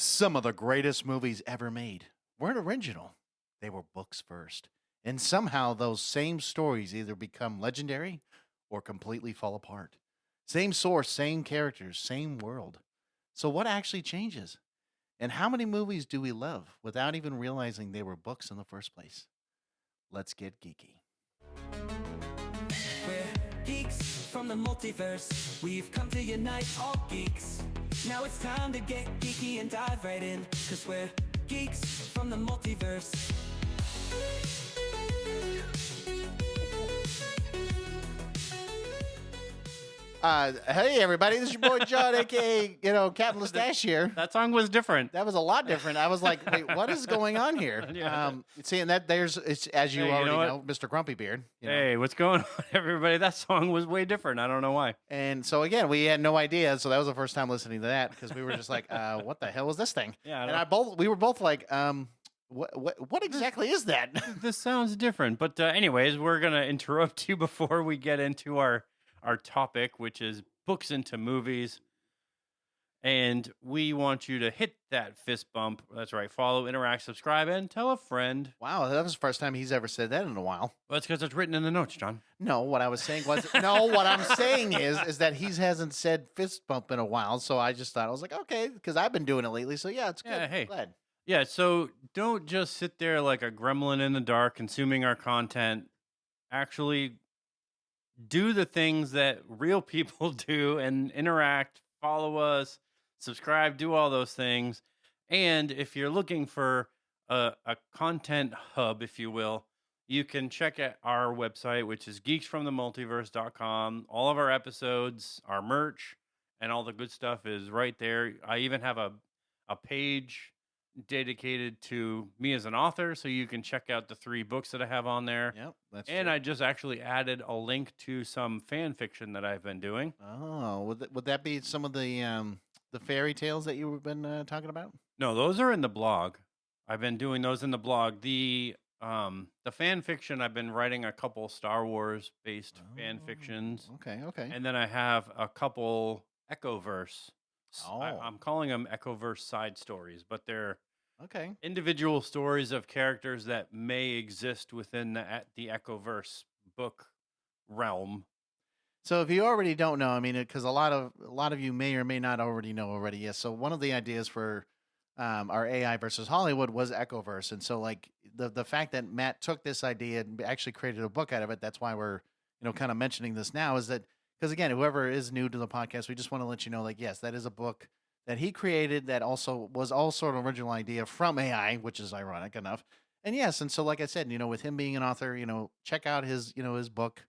Some of the greatest movies ever made weren't original. They were books first. And somehow those same stories either become legendary or completely fall apart. Same source, same characters, same world. So, what actually changes? And how many movies do we love without even realizing they were books in the first place? Let's get geeky. We're geeks from the multiverse. We've come to unite all geeks. Now it's time to get geeky and dive right in. Cause we're geeks from the multiverse. Hey everybody, this is your boy John, aka Captain Mustache here. That song was different. That was a lot different. I was like, wait, what is going on here? Yeah. Seeing that it's as you Hey, you already know know, Mr. Grumpy Beard. Hey, what's going on, everybody? That song was way different. I don't know why. And so again, we had no idea. So that was the first time listening to that because we were just like, what the hell was this thing? Yeah, And we were both like, what exactly is that? This sounds different. But anyways, we're gonna interrupt you before we get into our topic, which is books into movies. And we want you to hit that fist bump. That's right. Follow, interact, subscribe, and tell a friend. Wow, that was the first time he's ever said that in a while. Well, that's because it's written in the notes, John. No, what I was saying was no. What I'm saying is that he hasn't said fist bump in a while. So I just thought I was like, okay, because I've been doing it lately. So yeah, it's good. Yeah, hey. Glad. Yeah, so don't just sit there like a gremlin in the dark consuming our content. Actually do the things that real people do and interact, follow us, subscribe, do all those things. And if you're looking for a content hub, if you will, you can check out our website, which is geeksfromthemultiverse.com. All of our episodes, our merch, and all the good stuff is right there. I even have a page dedicated to me as an author, so you can check out the 3 books that I have on there. Yep, that's And true. I just actually added a link to some fan fiction that I've been doing. Oh, would that be some of the fairy tales that you've been talking about? No, those are in the blog. I've been doing those in the blog. The fan fiction, I've been writing a couple Star Wars based fan fictions, Okay. and then I have a couple Echoverse. Oh. I'm calling them Echoverse side stories, but they're Okay. individual stories of characters that may exist within the Echoverse book realm. So if you already don't know, I mean, because a lot of you may or may not already know already. Yes. So one of the ideas for our AI versus Hollywood was Echoverse, and so like the fact that Matt took this idea and actually created a book out of it. That's why we're kind of mentioning this now. Is that because again, whoever is new to the podcast, we just want to let you know, like, yes, that is a book that he created that also was also an original idea from AI, which is ironic enough. And yes, and so like I said, with him being an author, check out his his book.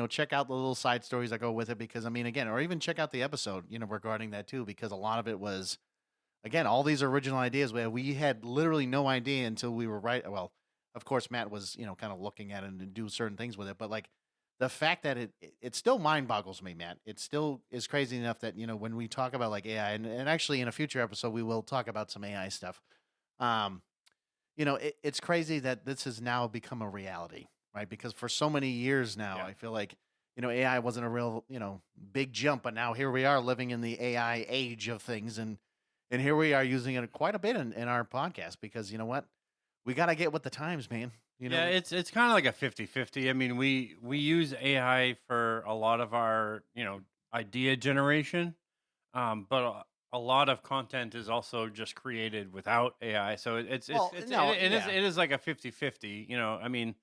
Check out the little side stories that go with it because I mean, again, or even check out the episode, regarding that too, because a lot of it was, again, all these original ideas where we had literally no idea until we were right. Well, of course, Matt was, kind of looking at it and do certain things with it, but like the fact that it still mind boggles me, Matt. It still is crazy enough that, when we talk about like AI and actually in a future episode, we will talk about some AI stuff. It's crazy that this has now become a reality, right? Because for so many years now, Yeah. I feel like, AI wasn't a real, big jump, but now here we are living in the AI age of things. And here we are using it quite a bit in our podcast because you know what? We got to get with the times, man. Yeah, it's kind of like a 50-50. I mean, we use AI for a lot of our, idea generation. But a lot of content is also just created without AI. So it is like a 50-50, I mean,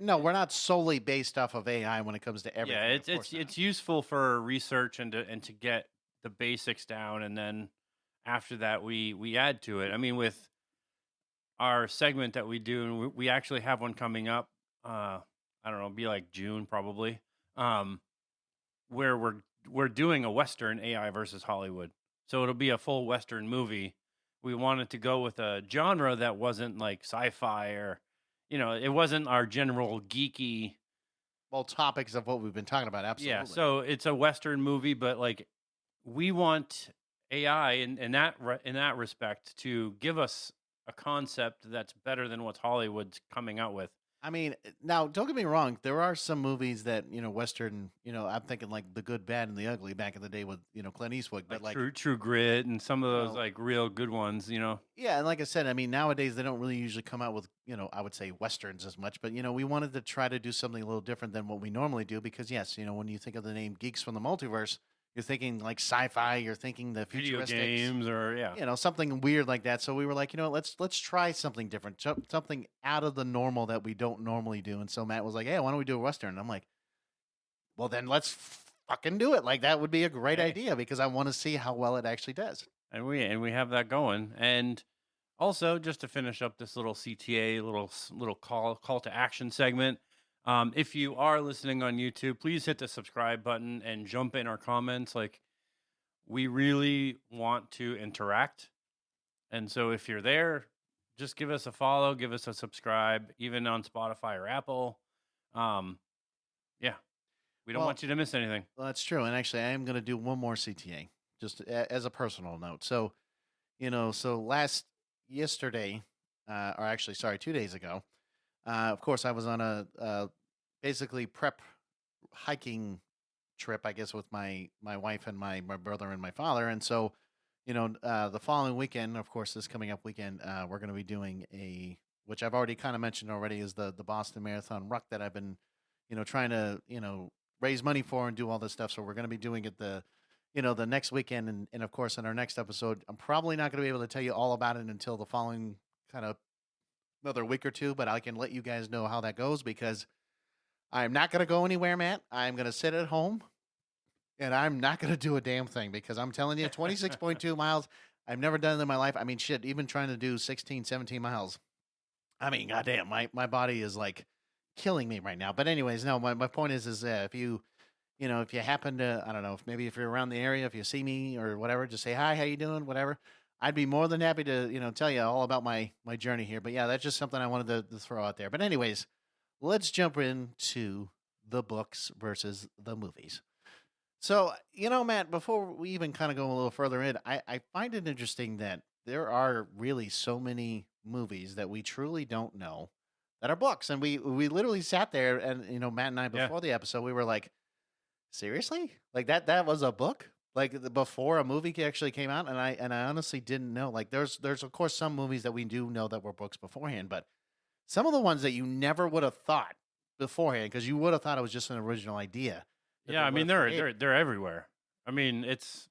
No, we're not solely based off of AI when it comes to everything. yeah, of course not. it's useful for research and to get the basics down, and then after that we add to it. I mean, with our segment that we do, and we actually have one coming up. I don't know, it'll be like June probably, where we're doing a Western AI versus Hollywood. So it'll be a full Western movie. We wanted to go with a genre that wasn't like sci-fi or, it wasn't our general geeky. Well, topics of what we've been talking about, absolutely. Yeah, so it's a Western movie, but like we want AI in that respect to give us a concept that's better than what Hollywood's coming out with. I mean, now don't get me wrong. There are some movies that Western. I'm thinking like The Good, Bad, and the Ugly back in the day with Clint Eastwood. But Like like True Grit and some of you those know, like real good ones, you know. yeah, and like I said, I mean nowadays they don't really usually come out with I would say westerns as much. But we wanted to try to do something a little different than what we normally do because yes, when you think of the name Geeks from the Multiverse, you're thinking like sci-fi. You're thinking the Video futuristics. games or yeah. Something weird like that. So we were like, let's try something different, something out of the normal that we don't normally do. And so Matt was like, hey, why don't we do a western? And I'm like, well, then let's fucking do it. Like that would be a great Hey. idea because I want to see how well it actually does. And we have that going. And also, just to finish up this little CTA, little call to action segment. If you are listening on YouTube, please hit the subscribe button and jump in our comments. Like, we really want to interact. And so if you're there, just give us a follow, give us a subscribe, even on Spotify or Apple. Yeah, we don't Well, want you to miss anything. Well, that's true. And actually, I am going to do one more CTA just as a personal note. So, so yesterday, or actually, sorry, 2 days ago, of course, I was on a basically prep hiking trip, I guess, with my wife and my brother and my father. And so, the following weekend, of course, this coming up weekend, we're going to be doing which I've already kind of mentioned already, is the Boston Marathon Ruck that I've been, trying to, raise money for and do all this stuff. So we're going to be doing it the next weekend. And of course, in our next episode, I'm probably not going to be able to tell you all about it until the following kind of another week or two, but I can let you guys know how that goes because I'm not going to go anywhere, Matt. I'm going to sit at home and I'm not going to do a damn thing because I'm telling you, 26.2 miles, I've never done it in my life. I mean, shit, even trying to do 16, 17 miles. I mean, goddamn, my body is like killing me right now. But anyways, no, my point is if you, if you happen to, I don't know, if you're around the area, if you see me or whatever, just say, hi, how you doing? Whatever. I'd be more than happy to, tell you all about my journey here. But yeah, that's just something I wanted to throw out there. But anyways, let's jump into the books versus the movies. So, Matt, before we even kind of go a little further in, I find it interesting that there are really so many movies that we truly don't know that are books. And we literally sat there and, Matt and I, Yeah. before the episode, we were like, seriously? Like that was a book? Like before a movie actually came out? And I honestly didn't know. Like there's of course some movies that we do know that were books beforehand, but some of the ones that you never would have thought beforehand, because you would have thought it was just an original idea. Yeah, I mean they're everywhere. I mean, it's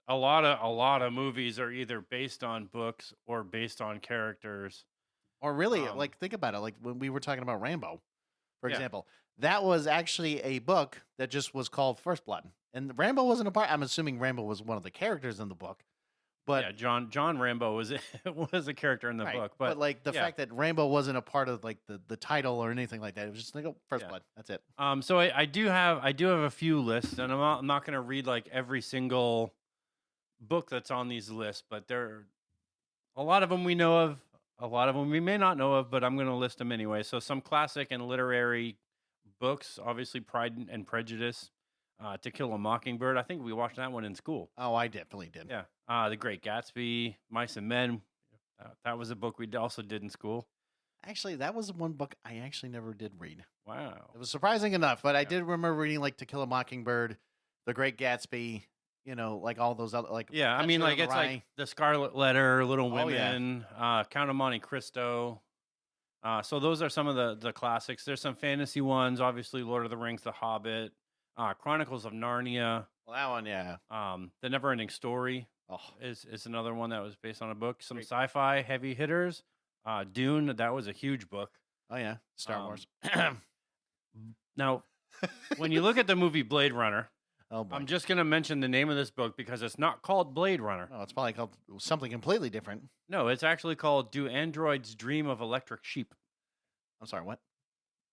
a lot of movies are either based on books or based on characters. Or really, like think about it. Like when we were talking about Rambo, for Yeah. example, that was actually a book that just was called First Blood, and Rambo wasn't a part. I'm assuming Rambo was one of the characters in the book, but Yeah, John Rambo was was a character in the right, book, but like the yeah. fact that Rambo wasn't a part of like the title or anything like that, it was just like First Yeah. Blood. That's it. So I do have a few lists, and I'm not going to read like every single book that's on these lists, but there a lot of them we know of, a lot of them we may not know of, but I'm going to list them anyway. So some classic and literary books, obviously Pride and Prejudice, To Kill a Mockingbird. I think we watched that one in school. Oh, I definitely did. Yeah. The Great Gatsby, Mice and Men. That was a book we also did in school. Actually, that was one book I actually never did read. Wow. It was surprising enough, but I did remember reading like To Kill a Mockingbird, The Great Gatsby, like all those other like Yeah, I Catcher mean, in like the it's Rye. like The Scarlet Letter, Little Oh, yeah. Women, Count of Monte Cristo. So those are some of the classics. There's some fantasy ones, obviously Lord of the Rings, The Hobbit, Chronicles of Narnia, Well, that one, yeah. The Never-Ending Story Oh, is another one that was based on a book. Some Great. sci-fi heavy hitters. Dune, that was a huge book. oh yeah. Star Wars. Now, when you look at the movie Blade Runner, Oh boy. I'm just going to mention the name of this book because it's not called Blade Runner. Oh, it's probably called something completely different. No, it's actually called Do Androids Dream of Electric Sheep? I'm sorry, what?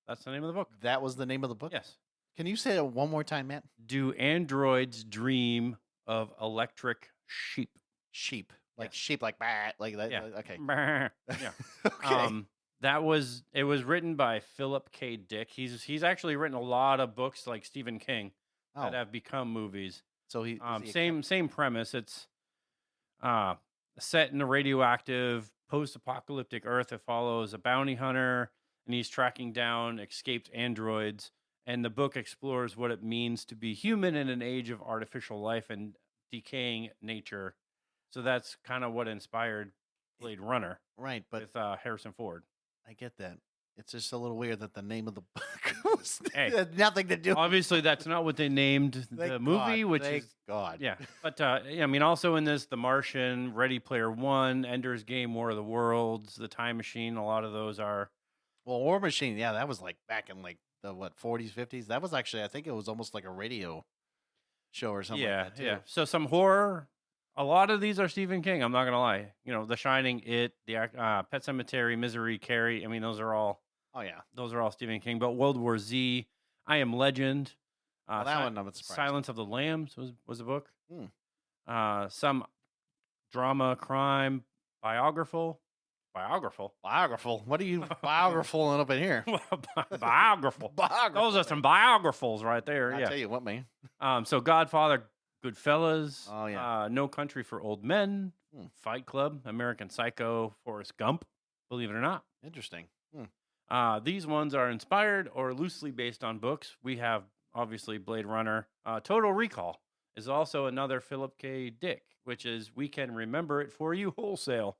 That's the name of the book. That was the name of the book? Yes. Can you say it one more time, Matt? Do Androids Dream of Electric Sheep? Sheep. Like Yes. sheep, like bat, like that. Yeah. Okay. Yeah. Okay. It was written by Philip K. Dick. He's actually written a lot of books like Stephen King that have become movies. So he is he Same premise. It's set in a radioactive post-apocalyptic Earth. It follows a bounty hunter and he's tracking down escaped androids. And the book explores what it means to be human in an age of artificial life and decaying nature. So that's kind of what inspired Blade Runner Right, but with Harrison Ford. I get that. It's just a little weird that the name of the book was Hey, had nothing to do. Obviously, that's not what they named the movie, which thank is God. yeah. But I mean, also in this, The Martian, Ready Player One, Ender's Game, War of the Worlds, The Time Machine. A lot of those are. Well, War Machine, yeah, that was like back in like the 40s, 50s. That was actually, I think it was almost like a radio show or something Yeah, like that too. yeah. So some horror. A lot of these are Stephen King. I'm not gonna lie. You know, The Shining, It, the Pet Cemetery, Misery, Carrie. I mean, those are all Oh yeah. Stephen King. But World War Z, I Am Legend, Well, that one I'm surprised. Silence of the Lambs was a book. Hmm. Some drama, crime, biographical. Biographical. What are you biographical up in here? Biographical. Those are some biographals right there. I Yeah. tell you what, man. So Godfather, Goodfellas. Oh, yeah. No Country for Old Men. Hmm. Fight Club, American Psycho, Forrest Gump. Believe it or not. Interesting. These ones are inspired or loosely based on books. We have obviously Blade Runner. Total Recall is also another Philip K. Dick, which is We Can Remember It For You Wholesale.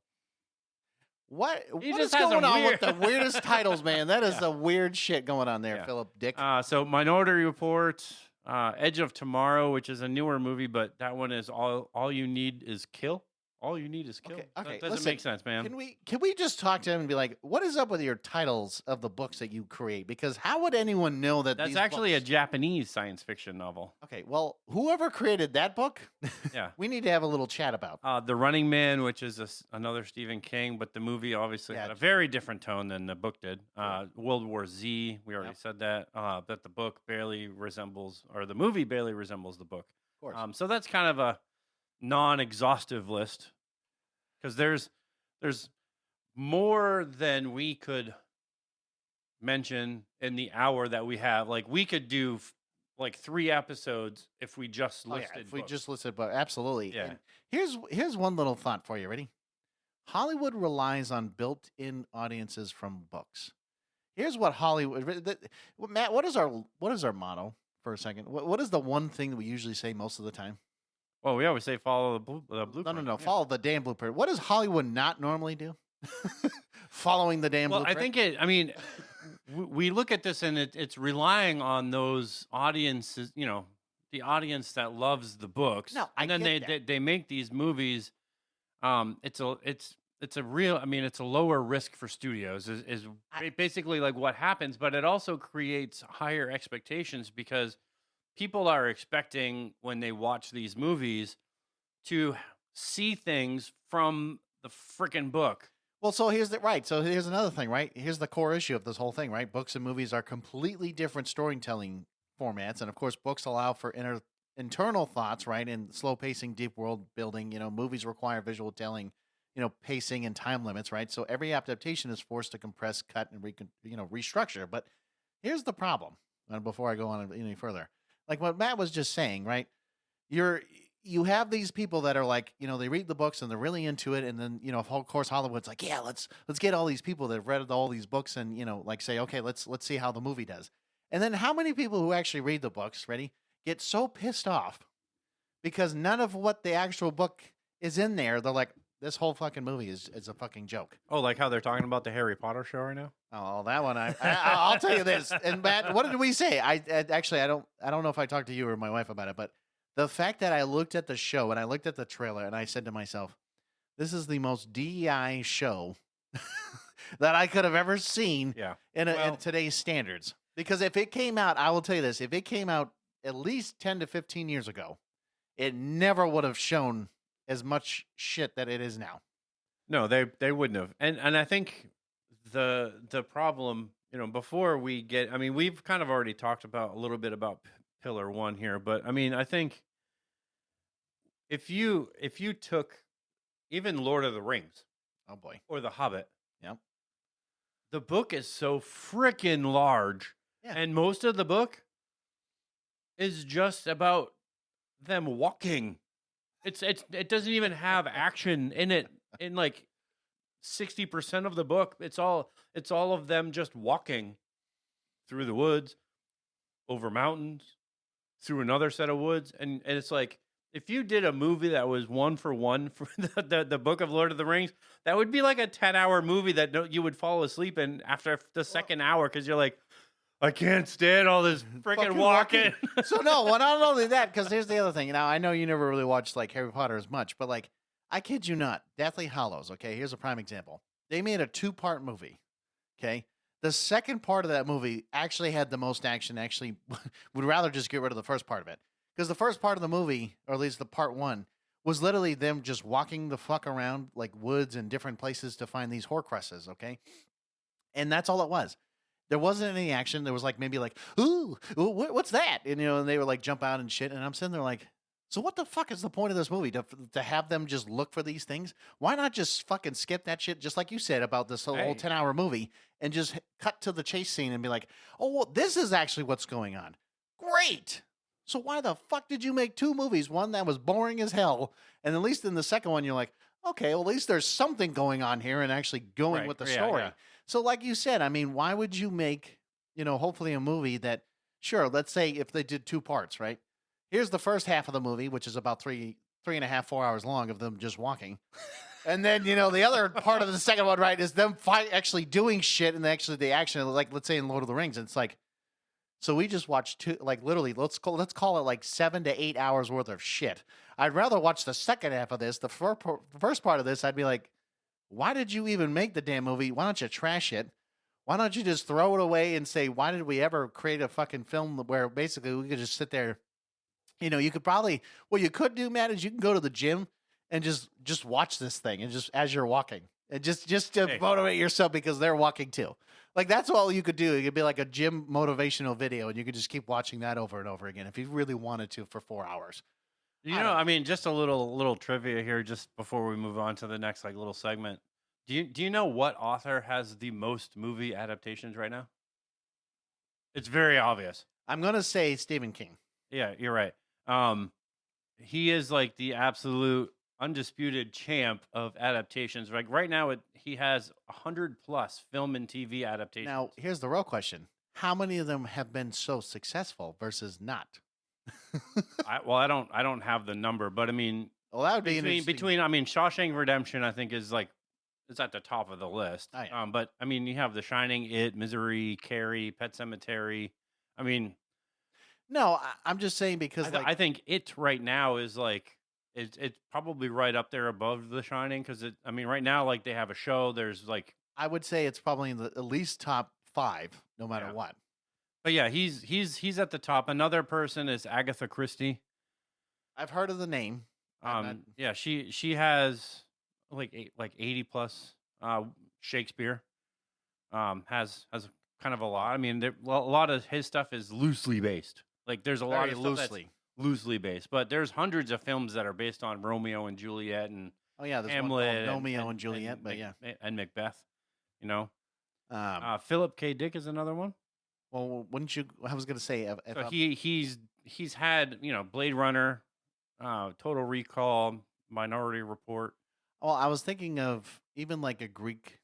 What He is just has a going on weird- with the weirdest titles, man? That is Yeah. the weird shit going on there, Yeah. Philip Dick. So Minority Report, Edge of Tomorrow, which is a newer movie, but that one is All You Need Is Kill. All You Need Is Kill. Okay, That doesn't listen, make sense, man. Can we just talk to him and be like, what is up with your titles of the books that you create? Because how would anyone know that That's these actually a books... Japanese science fiction novel. Okay, well, whoever created that book, Yeah. we need to have a little chat about. The Running Man, which is another Stephen King, but the movie obviously had a very different tone than the book did. World War Z, we already said that. That the book barely resembles, or the movie barely resembles the book. Of course. So that's kind of a non-exhaustive list, because there's more than we could mention in the hour that we have. Like, we could do like 3 episodes if we just listed if we books. just listed, but absolutely. Yeah. And here's one little thought for you. Ready? Hollywood relies on built-in audiences from books. Here's what Hollywood. Matt, what is our motto? For a second, what is the one thing that we usually say most of the time? Well, we always say follow the blueprint. No. Follow the damn blueprint. What does Hollywood not normally do? Following the damn blueprint. I think we look at this and it's relying on those audiences, you know, the audience that loves the books. No, and then they make these movies. It's a real. I mean, it's a lower risk for studios. Is basically like what happens, but it also creates higher expectations because people are expecting when they watch these movies to see things from the freaking book. Well, so here's another thing, right? Here's the core issue of this whole thing, right? Books and movies are completely different storytelling formats, and of course, books allow for internal thoughts, right, and slow pacing, deep world building. You know, movies require visual telling, you know, pacing and time limits, right? So every adaptation is forced to compress, cut, and restructure. But here's the problem. And before I go on any further, like what Matt was just saying, right? You have these people that are like, you know, they read the books and they're really into it, and then, you know, of course Hollywood's like, yeah, let's get all these people that have read all these books and, you know, like say, okay, let's see how the movie does. And then how many people who actually read the books, get so pissed off because none of what the actual book is in there. They're like, this whole fucking movie is a fucking joke. Oh, like how they're talking about the Harry Potter show right now? Oh, that one I'll tell you this. And Matt, what did we say? I don't know if I talked to you or my wife about it, but the fact that I looked at the show and I looked at the trailer and I said to myself, this is the most DEI show that I could have ever seen in today's standards. Because if it came out, I will tell you this, if it came out at least 10 to 15 years ago, it never would have shown as much shit that it is now. No, they wouldn't have. And I think the problem, you know, before we get, I mean, we've kind of already talked about a little bit about Pillar 1 here, but I mean, I think if you took even Lord of the Rings, oh boy, or The Hobbit, yep, the book is so freaking large, and most of the book is just about them walking. It doesn't even have action in it. In like 60% of the book. It's all of them just walking through the woods, over mountains, through another set of woods, and it's like if you did a movie that was one for one for the book of Lord of the Rings, that would be like a 10-hour movie that you would fall asleep in after the second hour because you're like, I can't stand all this freaking Fucking walking. So no, well, not only that, because here's the other thing. Now I know you never really watched like Harry Potter as much, but like I kid you not, Deathly Hallows. Okay, here's a prime example. They made a 2-part movie. Okay, the second part of that movie actually had the most action. Actually, would rather just get rid of the first part of it because the first part of the movie, or at least the part one, was literally them just walking the fuck around like woods and different places to find these Horcruxes. Okay, and that's all it was. There wasn't any action. There was like maybe like, ooh, what's that? And and they were like jump out and shit. And I'm sitting there like, so what the fuck is the point of this movie to have them just look for these things? Why not just fucking skip that shit? Just like you said about this whole Hey. 10-hour movie and just cut to the chase scene and be like, oh, well, this is actually what's going on. Great. So why the fuck did you make 2 movies? One that was boring as hell, and at least in the second one you're like, okay, well, at least there's something going on here and actually going Right, with the yeah, story. yeah. So like you said, I mean, why would you make, hopefully a movie that, sure, let's say if they did 2 parts, right? Here's the first half of the movie, which is about 3.5, 4 hours long of them just walking. And then, the other part of the second one, right, is them actually doing shit and actually the action, like let's say in Lord of the Rings. And it's like, so we just watched 2, like literally, let's call it like 7 to 8 hours worth of shit. I'd rather watch the second half of this. The first part of this, I'd be like, why did you even make the damn movie? Why don't you trash it? Why don't you just throw it away and say, why did we ever create a fucking film where basically we could just sit there? You could probably, what you could do, Matt, is you can go to the gym and just watch this thing and just as you're walking and just to motivate yourself because they're walking too. Like that's all you could do. It could be like a gym motivational video and you could just keep watching that over and over again if you really wanted to for 4 hours. I mean, just a little trivia here, just before we move on to the next like little segment. Do you know what author has the most movie adaptations right now? It's very obvious. I'm gonna say Stephen King. Yeah, you're right. He is like the absolute undisputed champ of adaptations. Like right now, he has 100 plus film and TV adaptations. Now, here's the real question: how many of them have been so successful versus not? I don't have the number, but I mean, well, that would be between I mean, Shawshank Redemption, I think is at the top of the list. Oh, yeah. But I mean, you have The Shining, It, Misery, Carrie, Pet Sematary. I mean, no, I'm just saying because I think It right now is like it's probably right up there above The Shining because I mean, right now like they have a show. There's like I would say it's probably in the at least top 5, no matter what. But yeah, he's at the top. Another person is Agatha Christie. I've heard of the name. Yeah, she has like 80 plus. Shakespeare has kind of a lot. I mean, a lot of his stuff is loosely based. Like there's a lot of stuff that's loosely based, but there's hundreds of films that are based on Romeo and Juliet and there's Hamlet, one Romeo and Juliet, and Macbeth. Philip K. Dick is another one. Well, wouldn't you? I was going to say, so he's had Blade Runner, Total Recall, Minority Report. Oh, I was thinking of even like a Greek.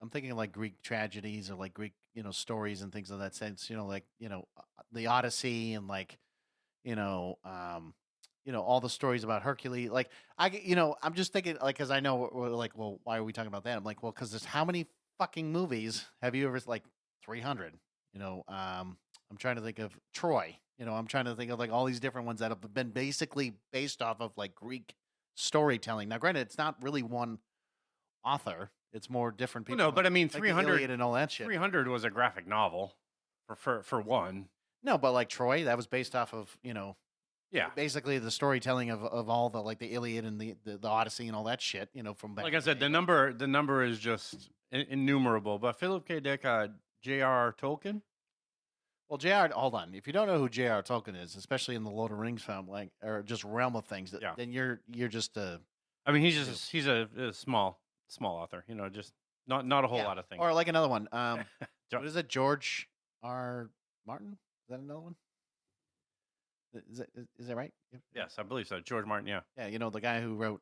I'm thinking of like Greek tragedies or like Greek, stories and things of that sense. Like the Odyssey and like all the stories about Hercules. Like I'm just thinking like because I know we're like, well, why are we talking about that? I'm like, well, because there's how many fucking movies have you ever like 300? I'm trying to think of Troy. I'm trying to think of like all these different ones that have been basically based off of like Greek storytelling. Now, granted, it's not really one author; it's more different people. Well, no, but I mean, like 300 and all that shit. 300 was a graphic novel, for one. No, but like Troy, that was based off of yeah, basically the storytelling of all the like the Iliad and the Odyssey and all that shit. From back. Like I said, the number is just innumerable. But Philip K. Dick, J.R.R. Tolkien. Well, J.R. Hold on. If you don't know who J.R. Tolkien is, especially in the Lord of the Rings film, like or just realm of things, then you're just a. I mean, he's a small author. Just not a whole lot of things. Or like another one. What is it? George R. Martin? Is that another one? Is that right? Yes, I believe so. George Martin. Yeah. Yeah, the guy who wrote.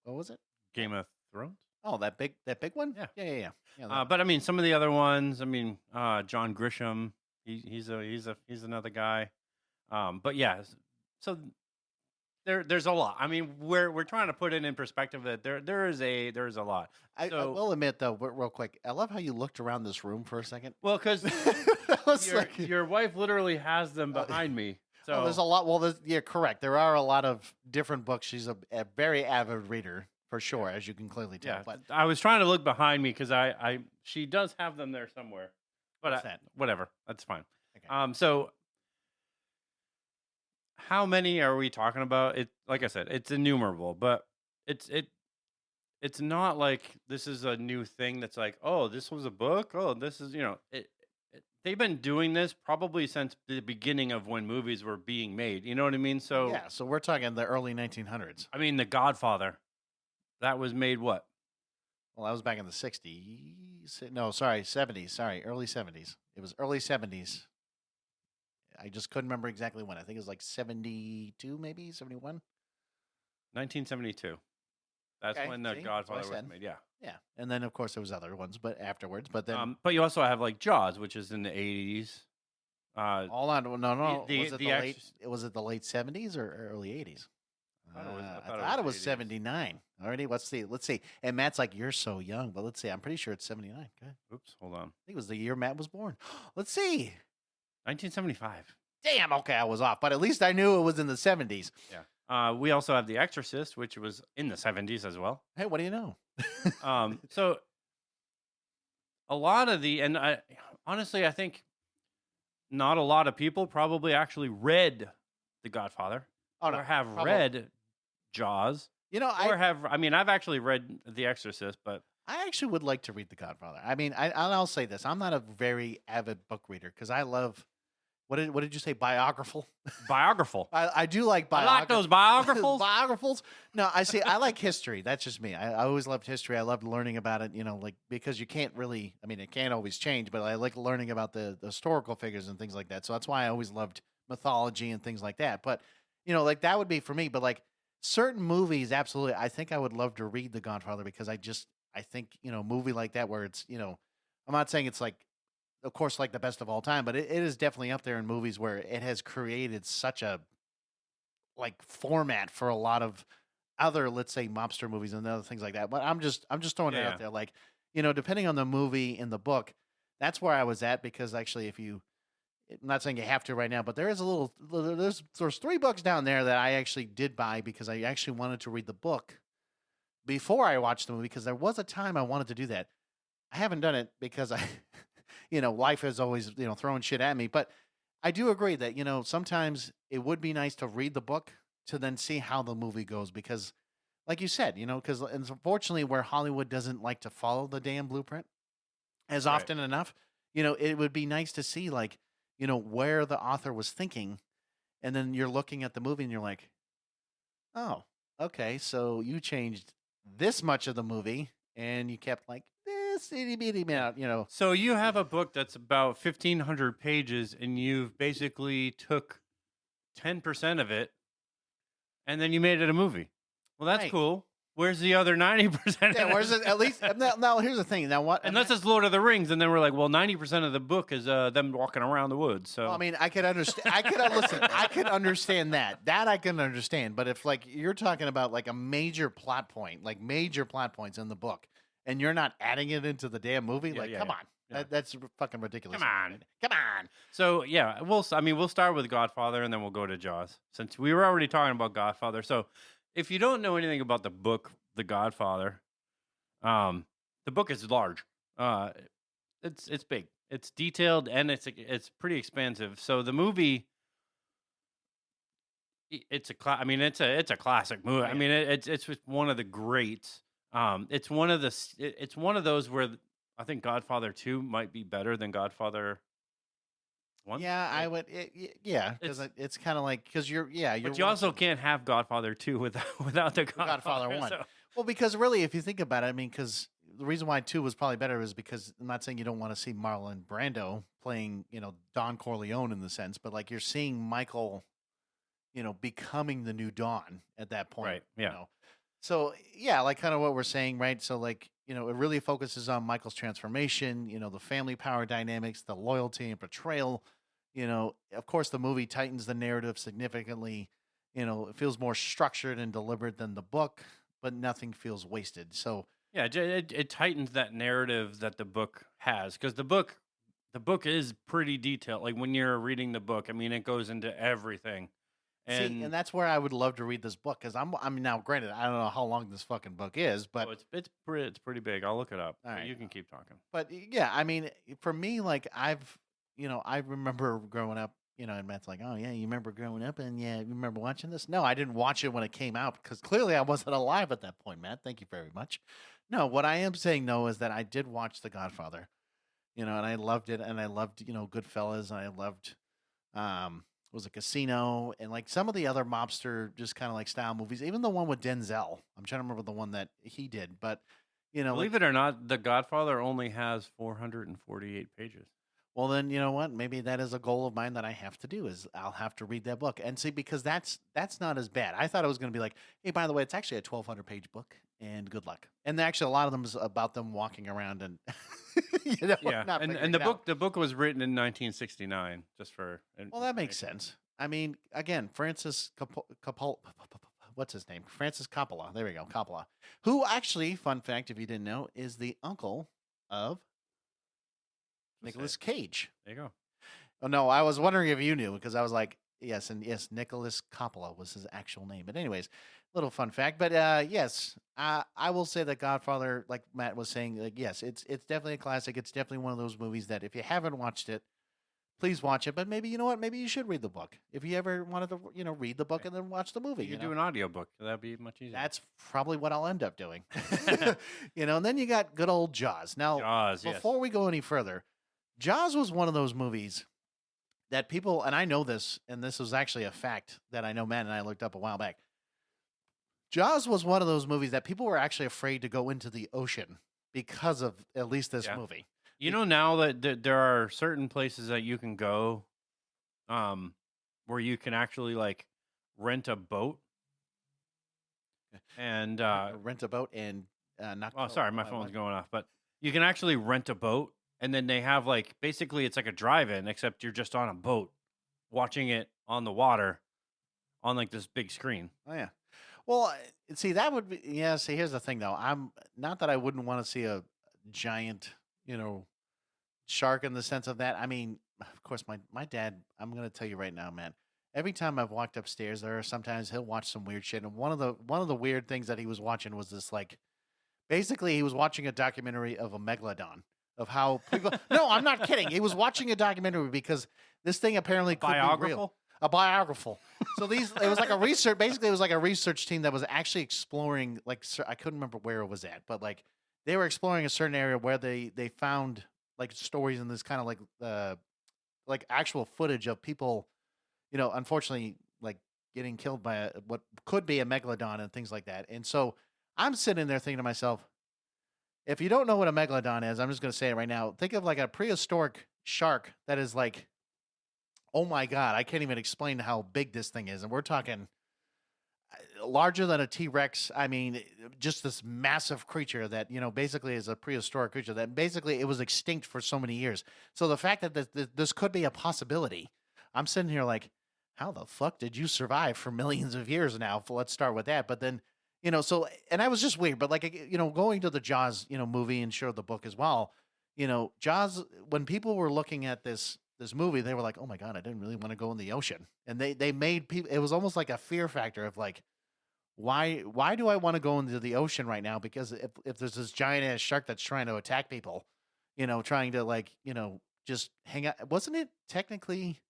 What was it? Game of Thrones. Oh, that big one? Yeah. Yeah, that- But I mean, some of the other ones. I mean, John Grisham. He's another guy. But yeah, so there's a lot. I mean, we're trying to put it in perspective that there's a lot. I So will admit though, real quick, I love how you looked around this room for a second. well, because I was like, your wife literally has them behind me. So oh, there's a lot. Well, yeah, correct. There are a lot of different books. She's a very avid reader for sure, as you can clearly tell. yeah, But I was trying to look behind me because she does have them there somewhere. But what's that? whatever, that's fine. Okay. So how many are we talking about? It like I said, it's innumerable, but it's not like this is a new thing that's like, oh, this was a book. Oh, this is they've been doing this probably since the beginning of when movies were being made. You know what I mean? So Yeah, so we're talking the early 1900s. I mean, The Godfather, that was made what? Well, that was back in the 60s. No, sorry, 70s. Sorry, early 70s. It was early 70s. I just couldn't remember exactly when. I think it was like 72, maybe 71. 1972. That's Okay, when The see? That's what I Godfather was said. made. Yeah. Yeah, and then of course there was other ones, but afterwards. But then But you also have like Jaws, which is in the 80s. all on no. the- Was it the the late? ex- Was it the late 70s or early 80s? I I thought it was 80s. 79. Already, let's see. Let's see. And Matt's like, you're so young, but let's see. I'm pretty sure it's 79. Good. I Oops, hold on. think it was the year Matt was born. Let's see. 1975. Damn. Okay, I was off, but at least I knew it was in the 70s. Yeah. We also have The Exorcist, which was in the 70s as well. Hey, what do you know? So a lot of honestly, I think not a lot of people probably actually read The Godfather Oh, no, or have probably- read Jaws You know, I mean, I've actually read The Exorcist, but I actually would like to read The Godfather. I mean, I'll say this: I'm not a very avid book reader because I love what did you say? Biographical. biographical. I do like I like those biographals. Biographals. No, I see. I like history. That's just me. I always loved history. I loved learning about it. You know, like because you can't really. I mean, it can't always change, but I like learning about the historical figures and things like that. So that's why I always loved mythology and things like that. But you know, like that would be for me. But like certain movies, absolutely, I think I would love to read The Godfather because I think a movie like that where it's I'm not saying it's like of course like the best of all time, but it is definitely up there in movies where it has created such a like format for a lot of other, let's say, mobster movies and other things like that. But I'm just throwing it Yeah. out there, like depending on the movie and the book, that's where I was at because actually, I'm not saying you have to right now, but there is there's 3 books down there that I actually did buy because I actually wanted to read the book before I watched the movie because there was a time I wanted to do that. I haven't done it because life has always, thrown shit at me. But I do agree that, sometimes it would be nice to read the book to then see how the movie goes because, like you said, because unfortunately where Hollywood doesn't like to follow the damn blueprint as Right. often enough, it would be nice to see, like, where the author was thinking. And then you're looking at the movie and you're like, oh, okay, so you changed this much of the movie and you kept like this itty bitty amount, So you have a book that's about 1,500 pages, and you've basically took 10% of it, and then you made it a movie. Well, that's Right. cool. Where's the other 90%? Yeah, where's it? At least now. Here's the thing. Now, what? Unless it's Lord of the Rings, and then we're like, well, 90% of the book is them walking around the woods. So Well, I mean, I could understand. Listen. I could understand that. That I can understand. But if like you're talking about like a major plot point, like major plot points in the book, and you're not adding it into the damn movie, Yeah, like, yeah, come yeah. on, Yeah. that's fucking ridiculous. Come on. Come on. So yeah, we'll start with Godfather, and then we'll go to Jaws, since we were already talking about Godfather. So if you don't know anything about the book, The Godfather, the book is large. It's big. It's detailed, and it's pretty expansive. So the movie, it's a classic movie. I Right. mean, it's just one of the greats. It's one of those where I think Godfather 2 might be better than Godfather 1. Yeah, I would. Yeah, because it's kind of like because you're But you also can't have Godfather 2 without the Godfather 1. so- Well, because really, if you think about it, I mean, because the reason why 2 was probably better is because I'm not saying you don't want to see Marlon Brando playing, Don Corleone in the sense, but like you're seeing Michael, becoming the new Don at that point. Right, yeah. So yeah, like kind of what we're saying, right? So like, it really focuses on Michael's transformation, the family power dynamics, the loyalty and betrayal. Of course the movie tightens the narrative significantly. It feels more structured and deliberate than the book, but nothing feels wasted. So Yeah, it tightens that narrative that the book has, because the book is pretty detailed. Like when you're reading the book, I mean, it goes into everything. see, and And that's where I would love to read this book because I mean, now granted, I don't know how long this fucking book is, but it's pretty big. I'll look it up. all But right. you can keep talking. But yeah, I mean, for me, like I remember growing up, and Matt's like, oh yeah, you remember growing up, and yeah, you remember watching this? No, I didn't watch it when it came out because clearly I wasn't alive at that point, Matt. Thank you very much. No, what I am saying though is that I did watch The Godfather, and I loved it, and I loved, Goodfellas, and I loved, was a Casino, and like some of the other mobster just kind of like style movies, even the one with Denzel. I'm trying to remember the one that he did, but like Believe it or not, The Godfather only has 448 pages. well, then you know what? Maybe that is a goal of mine that I have to do. Is I'll have to read that book and see because that's not as bad. I thought it was going to be like, hey, by the way, it's actually a 1,200-page book, and good luck. And actually, a lot of them is about them walking around and Yeah, not and figuring and the it book out. the book was written in 1969. Just for Well, that makes information. sense. I mean, again, what's his name? Francis Coppola. There we go, Coppola. Who actually, fun fact, if you didn't know, is the uncle of Just say Nicolas it. Cage. There you go. Oh no, I was wondering if you knew because I was like, yes, and yes, Nicholas Coppola was his actual name. But anyways, little fun fact. But yes, I will say that Godfather, like Matt was saying, like yes, it's definitely a classic. It's definitely one of those movies that if you haven't watched it, please watch it. But maybe you know what? Maybe you should read the book if you ever wanted to, read the book Right. and then watch the movie. You could do an audiobook. That'd be much easier. That's probably what I'll end up doing. And then you got good old Jaws. Now, Jaws, yes. before we go any further, Jaws was one of those movies that people, and I know this, and this was actually a fact that I know Matt and I looked up a while back. Jaws was one of those movies that people were actually afraid to go into the ocean because of at least this Yeah. movie. You know, now that there are certain places that you can go, where you can actually like rent a boat and Rent a boat and not. oh, sorry, my phone's what? going off. But you can actually rent a boat, and then they have like basically it's like a drive-in, except you're just on a boat watching it on the water on like this big screen. Oh yeah. Well, see that would be yeah. See, here's the thing though. I'm not that I wouldn't want to see a giant, shark in the sense of that. I mean, of course, my dad. I'm gonna tell you right now, man. Every time I've walked upstairs, there are sometimes he'll watch some weird shit, and one of the weird things that he was watching was this like basically he was watching a documentary of a megalodon of how people. No, I'm not kidding. He was watching a documentary because this thing apparently could be real. Biographical? A biographical. So it was like a research. Basically, it was like a research team that was actually exploring. Like I couldn't remember where it was at, but like they were exploring a certain area where they found like stories and this kind of like actual footage of people, unfortunately like getting killed by what could be a megalodon and things like that. And so I'm sitting there thinking to myself, if you don't know what a megalodon is, I'm just going to say it right now. Think of like a prehistoric shark that is like, oh my god, I can't even explain how big this thing is, and we're talking larger than a T-Rex. I mean, just this massive creature that basically is a prehistoric creature that basically it was extinct for so many years. So the fact that this could be a possibility, I'm sitting here like, how the fuck did you survive for millions of years now? Let's start with that. But then, so and I was just weird, but like going to the Jaws movie and sure the book as well. Jaws when people were looking at this movie, they were like, "Oh my god, I didn't really want to go in the ocean." And they made people. It was almost like a fear factor of like, why do I want to go into the ocean right now? Because if there's this giant ass shark that's trying to attack people, trying to like just hang out. Wasn't it technically?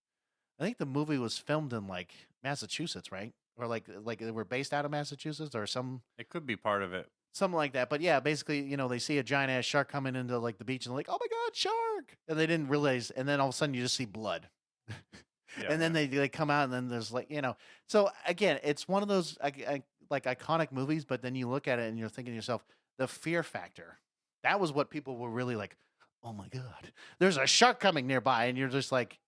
I think the movie was filmed in like Massachusetts, right? Or like they were based out of Massachusetts or It could be part of it. something like that. But yeah, basically, they see a giant ass shark coming into like the beach and they're like, oh my god, shark! And they didn't realize, and then all of a sudden you just see blood, Yeah, and then they come out, and then there's like So again, it's one of those like iconic movies, but then you look at it and you're thinking to yourself, the fear factor. That was what people were really like. Oh my god, there's a shark coming nearby, and you're just like,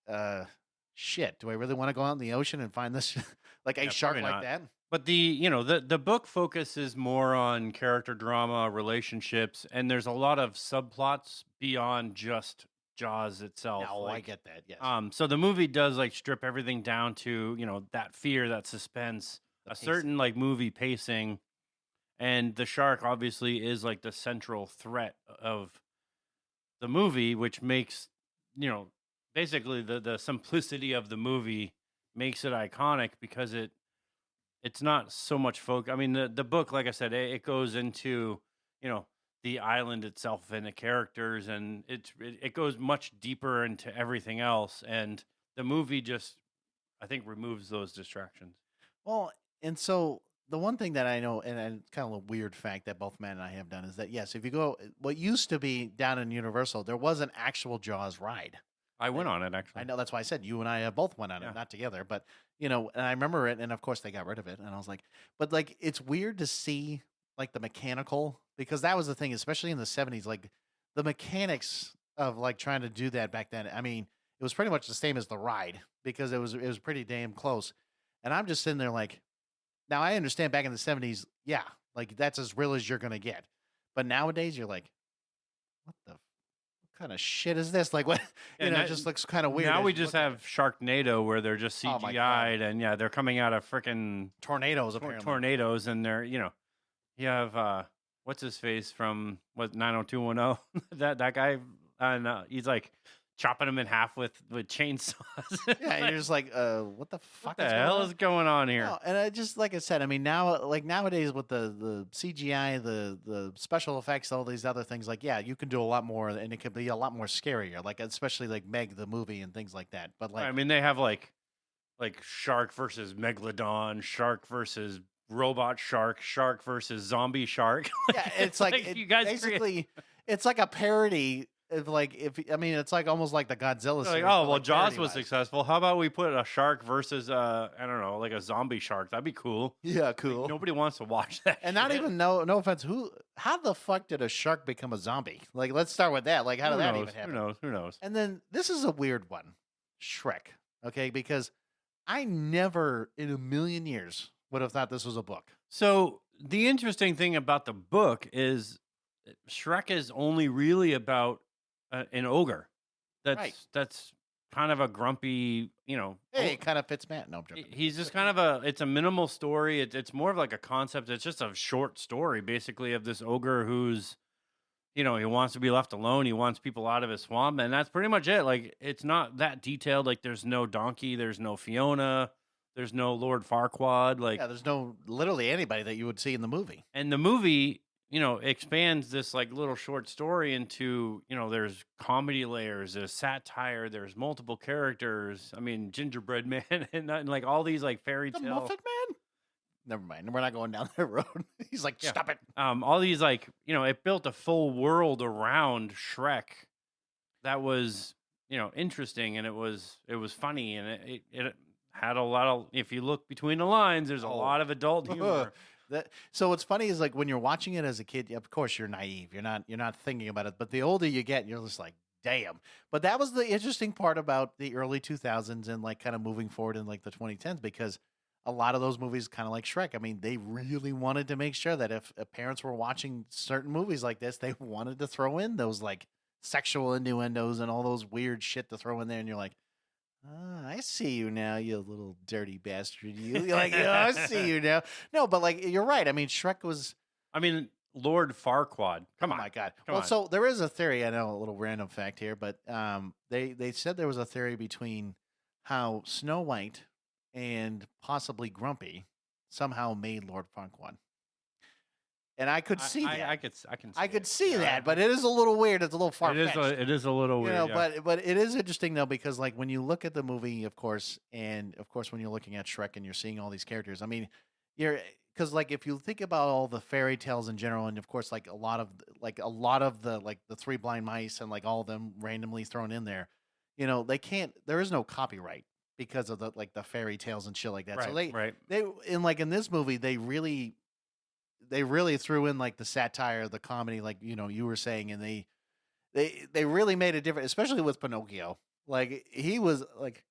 shit. Do I really want to go out in the ocean and find this like a Yeah, shark probably like not. that? But the book focuses more on character drama, relationships, and there's a lot of subplots beyond just Jaws itself. No, I Like, get that. Yes, so the movie does like strip everything down to that fear, that suspense, the a pacing. certain like movie pacing, and the shark obviously is like the central threat of the movie, which makes you know basically the simplicity of the movie makes it iconic because it's not so much folk. I mean, the book, like I said, it goes into you know the island itself and the characters, and it goes much deeper into everything else. And the movie just, I think, removes those distractions. Well, and so the one thing that I know, and kind of a weird fact that both Matt and I have done is that yes, if you go, what used to be down in Universal, there was an actual Jaws ride. I I went on it I actually. know that's why I said you and I both went on it, Yeah, not together, but and I remember it, and of course they got rid of it, and I was like, but like it's weird to see like the mechanical because that was the thing, especially in the '70s, like the mechanics of like trying to do that back then. I mean, it was pretty much the same as the ride because it was pretty damn close, and I'm just sitting there like, now I understand back in the '70s, yeah, like that's as real as you're gonna get, but nowadays you're like, what the kind of shit is this? Like what? yeah. It just looks kind of weird Now as we you just look at it. have Sharknado where they're just Oh my god. CGI'd, and yeah, they're coming out of freaking Tornadoes, apparently. tornadoes, and they're you have what's his face from what 90210 that guy, and he's like chopping him in half with chainsaws. Yeah, and Like, you're just like, what the what fuck the is going hell on? is going on here? No, and I just like I said, I mean now like nowadays with the CGI, the special effects, all these other things, like yeah, you can do a lot more and it could be a lot more scarier, like especially like Meg the movie and things like that. But I like mean, they have like shark versus megalodon, shark versus robot shark, shark versus zombie shark. yeah, Like, it's it's like like it you guys create. basically it's like a parody of like if I mean it's like almost like the Godzilla They're like, series, oh but well, like Jaws parody was wise. successful. How about we put a shark versus I don't know, like a zombie shark? That'd be cool. Yeah, Like cool. nobody wants to watch that And not shit. even no offense, how the fuck did a shark become a zombie? Like let's start with that. Like how did Who that knows? even Who happen? knows? Who knows? And then this is a weird one. Shrek. Okay, because I never in a million years would have thought this was a book. So the interesting thing about the book is Shrek is only really about an ogre. Right. That's kind of a grumpy, Hey, it kind of fits Matt. No, I'm joking. he's just kind of it's a minimal story. It's more of like a concept. It's just a short story basically of this ogre who's he wants to be left alone. He wants people out of his swamp, and that's pretty much it. Like it's not that detailed. Like there's no donkey, there's no Fiona, there's no Lord Farquaad. Like, Yeah, there's no literally anybody that you would see in the movie. and the movie, expands this like little short story into, there's comedy layers, there's satire, there's multiple characters. I mean, Gingerbread Man, and like all these like fairy The tale, Muffin Man? Never mind. We're not going down that road. He's like, yeah, stop it. all these like, it built a full world around Shrek that was, interesting, and it was funny, and it had a lot of, if you look between the lines, there's a Oh. lot of adult humor. So what's funny is like when you're watching it as a kid, of course you're naive. You're not thinking about it. But the older you get, you're just like, damn. But that was the interesting part about the early 2000s and like kind of moving forward in like the 2010s because a lot of those movies kind of like Shrek. I mean, they really wanted to make sure that if parents were watching certain movies like this, they wanted to throw in those like sexual innuendos and all those weird shit to throw in there. And you're like, ah, I see you now, you little dirty bastard. You're like, oh, I see you now. No, but like you're right. I mean, Shrek was. I mean, Lord Farquaad. Come Oh on. my god. Come Well, on. so there is a theory. I know a little random fact here, but they said there was a theory between how Snow White and possibly Grumpy somehow made Lord Farquaad, and I could see that. I could it. see Yeah. that, but it is a little weird. It's a little far It is fetched. it is a little weird. Yeah. But it is interesting though because like when you look at the movie, of course, and of course when you're looking at Shrek and you're seeing all these characters, I mean, you're because like if you think about all the fairy tales in general, and of course like a lot of the like the Three Blind Mice and like all of them randomly thrown in there, they can't. There is no copyright because of the like the fairy tales and shit like that. So Right. they in this movie they really threw in like the satire, the comedy, like you were saying, and they really made a difference, especially with Pinocchio. Like he was like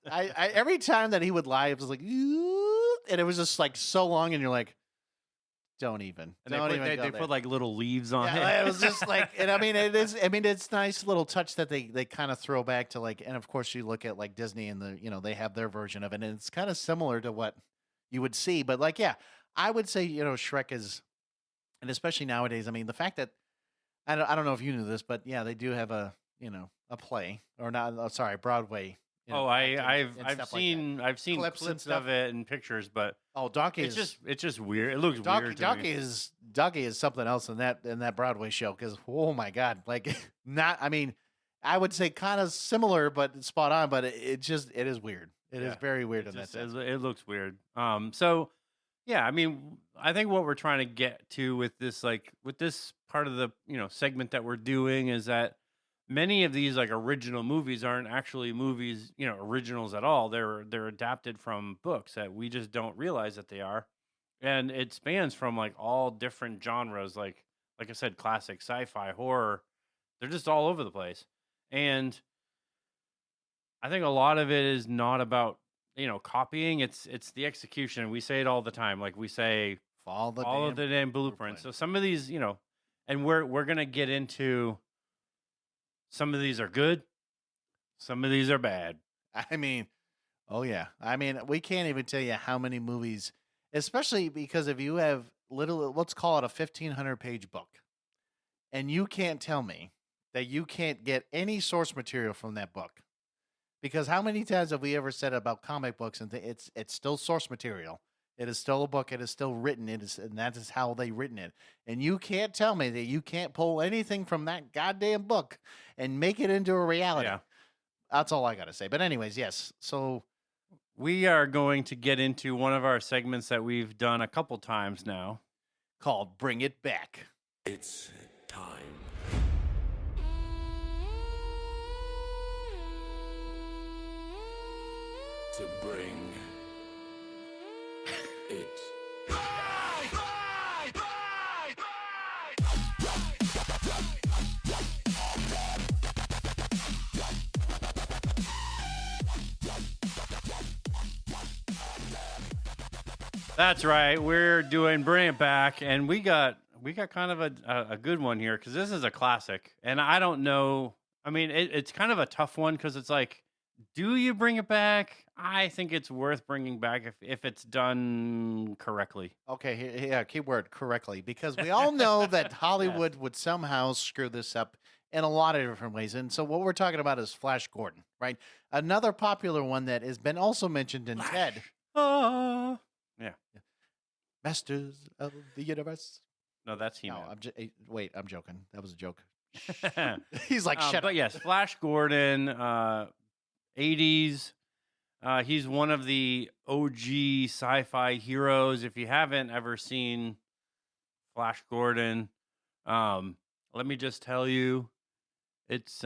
I every time that he would lie, it was like, and it was just like so long, and you're like, don't even And go they there. put like little leaves on Yeah, it. it was just like, and I mean, it is. I mean, it's nice little touch that they kind of throw back to like, and of course, you look at like Disney and they have their version of it, and it's kind of similar to what you would see. But like, yeah, I would say Shrek is, and especially nowadays. I mean, the fact that I don't know if you knew this, but yeah, they do have a play or not. Sorry, Broadway. Oh, acting and I've stuff like that. seen Clips and clips stuff. of it and pictures, but Oh, Donkey is it's just weird. It looks weird to me. Donkey is something else in that Broadway show because oh my god, like not. I mean, I would say kind of similar, but spot on. But it is weird. It is Yeah, very weird it in that just sense. it looks weird. So yeah, I mean, I think what we're trying to get to with this part of the segment that we're doing is that many of these like original movies aren't actually movies, originals at all. They're adapted from books that we just don't realize that they are. And it spans from like all different genres, like I said, classic, sci-fi, horror. They're just all over the place. And I think a lot of it is not about, copying. It's the execution. We say it all the time. Like we say follow the damn blueprint. So some of these, and we're gonna get into some of these are good, some of these are bad. I mean, oh yeah. I mean, we can't even tell you how many movies, especially because if you have let's call it a 1,500-page book, and you can't tell me that you can't get any source material from that book. Because how many times have we ever said about comic books and it's still source material. It is still a book. It is still written. And that is how they written it. And you can't tell me that you can't pull anything from that goddamn book and make it into a reality. Yeah. That's all I got to say. But anyways, yes. So we are going to get into one of our segments that we've done a couple times now, called Bring It Back. It's time. To bring it. That's right. We're doing Bring It Back, and we got kind of a good one here because this is a classic, and I don't know. I mean, it's kind of a tough one because it's like, do you bring it back? I think it's worth bringing back if it's done correctly. Okay, yeah, keyword correctly, because we all know that Hollywood would somehow screw this up in a lot of different ways. And so what we're talking about is Flash Gordon, right? Another popular one that has been also mentioned in TED. Yeah. Masters of the Universe. No, that's him. No, wait, I'm joking. That was a joke. He's like, shut up. But yes, Flash Gordon, 80s. He's one of the OG sci-fi heroes. If you haven't ever seen Flash Gordon, let me just tell you, it's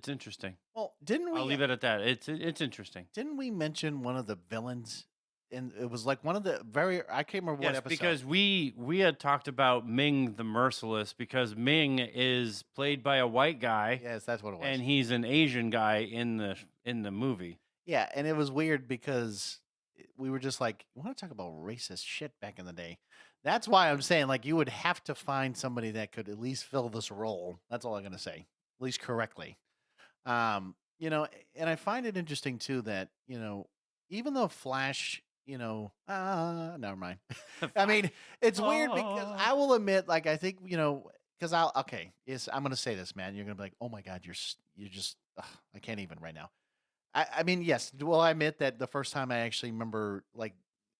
interesting. Well, didn't we? I'll leave it at that. It's interesting. Didn't we mention one of the villains? And it was like one of the I can't remember what episode. Because we had talked about Ming the Merciless, because Ming is played by a white guy. Yes, that's what it was. And he's an Asian guy in the movie. Yeah, and it was weird because we were just like, you want to talk about racist shit back in the day? That's why I'm saying, like, you would have to find somebody that could at least fill this role. That's all I'm going to say, at least correctly. And I find it interesting, too, that, even though Flash, never mind. I mean, it's weird because I will admit, like, I think, because I'm going to say this, man. You're going to be like, oh my God, you're just, I can't even right now. I mean, yes. Well, I admit that the first time I actually remember like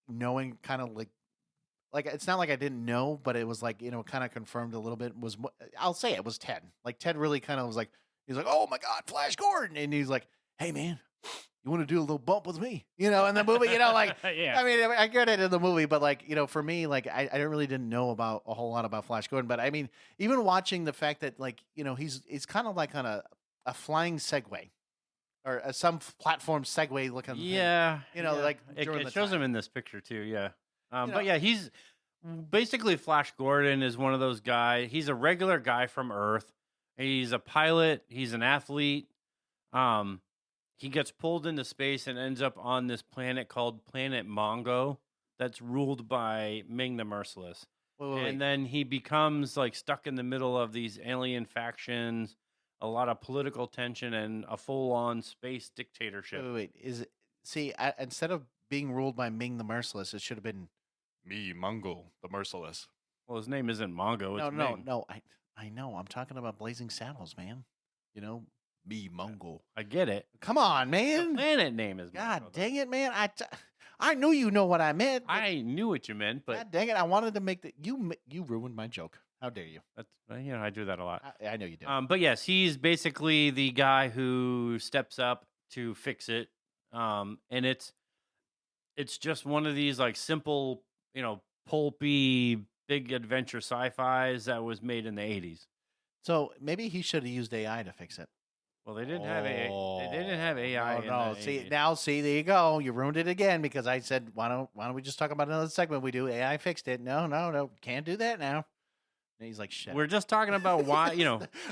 knowing kind of like it's not like I didn't know, but it was like, kind of confirmed a little bit I'll say it was Ted. Like Ted really kind of was like, he's like, oh my God, Flash Gordon. And he's like, hey man, you want to do a little bump with me? In the movie, like, yeah. I mean, I get it in the movie, but like, for me, like I really didn't know about a whole lot about Flash Gordon, but I mean, even watching the fact that like, he's kind of like on a flying Segway. Or some platform Segway looking yeah, thing. Like it shows him in this picture too. Yeah, but yeah, he's basically Flash Gordon is one of those guys. He's a regular guy from Earth. He's a pilot. He's an athlete. he gets pulled into space and ends up on this planet called Planet Mongo that's ruled by Ming the Merciless. Wait. And then he becomes like stuck in the middle of these alien factions, a lot of political tension, and a full-on space dictatorship. Wait. Instead of being ruled by Ming the Merciless, it should have been me, Mungo, the Merciless. Well, his name isn't Mongo, it's Ming. No. I know. I'm talking about Blazing Saddles, man. You know, me, Mungo. I get it. Come on, The man. planet name is God Mongo. dang it, man. I knew you know what I meant. But I knew what you meant, but God dang it. I wanted to make you ruined my joke. How dare you? that's, I do that a lot. I know you do. But yes, he's basically the guy who steps up to fix it. And it's just one of these like simple, pulpy, big adventure sci-fis that was made in the 80s. So maybe he should have used AI to fix it. Well, they didn't have AI. They didn't have AI. No. In the 80s. See, there you go. You ruined it again because I said, why don't we just talk about another segment we do? AI fixed it. No, can't do that now. And he's like, shit. We're just talking about why,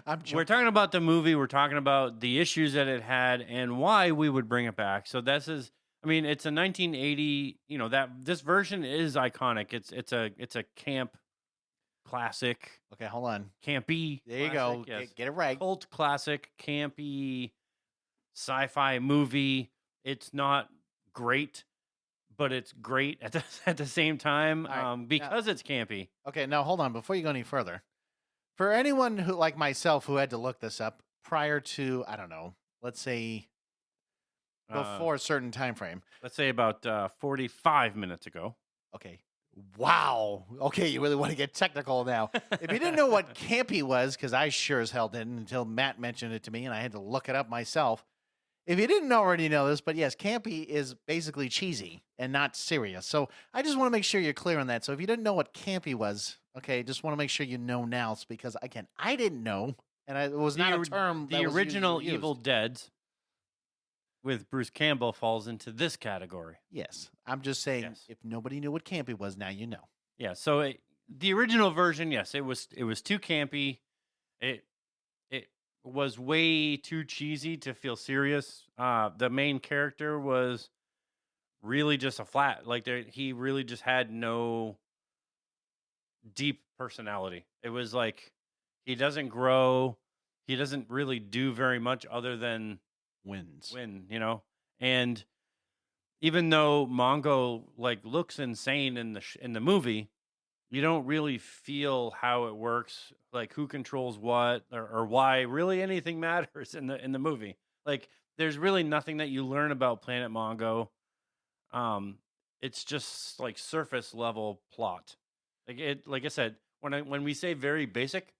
I'm we're talking about the movie. We're talking about the issues that it had and why we would bring it back. So it's a 1980. That this version is iconic. It's a camp classic. Okay, hold on. Campy. There you classic, go. yes. Get it right. Cult classic, campy sci-fi movie. It's not great, but it's great at the same time All right, because it's campy. Okay, now hold on. Before you go any further, for anyone who, like myself, who had to look this up prior to, I don't know, let's say before a certain time frame. Let's say about 45 minutes ago. Okay. Wow. Okay, you really want to get technical now. If you didn't know what campy was, because I sure as hell didn't until Matt mentioned it to me and I had to look it up myself. If you didn't already know this, but yes, campy is basically cheesy and not serious. So I just want to make sure you're clear on that. So if you didn't know what campy was, okay, just want to make sure you know now, because again, I didn't know, and it was not a term. The that was original usually Evil used. Dead with Bruce Campbell falls into this category. Yes, I'm just saying. Yes. If nobody knew what campy was, now you know. Yeah. So the original version, yes, it was too campy. It was way too cheesy to feel serious. The main character was really just a flat. Like he really just had no deep personality. It was like he doesn't grow. He doesn't really do very much other than Wins. win. And even though Mongo like looks insane in the movie, you don't really feel how it works, like who controls what or why really anything matters in the movie. Like there's really nothing that you learn about Planet Mongo. It's just like surface level plot. Like I said, when we say very basic,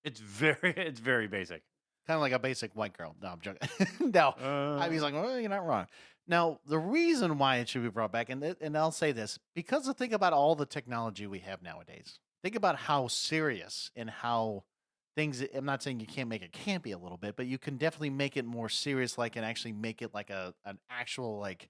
it's very basic. Kind of like a basic white girl. No, I'm joking. No, I mean, he's like, well, you're not wrong. Now, the reason why it should be brought back, and I'll say this, because think about all the technology we have nowadays. Think about how serious and how things. I'm not saying you can't make it campy a little bit, but you can definitely make it more serious, like, and actually make it like an actual like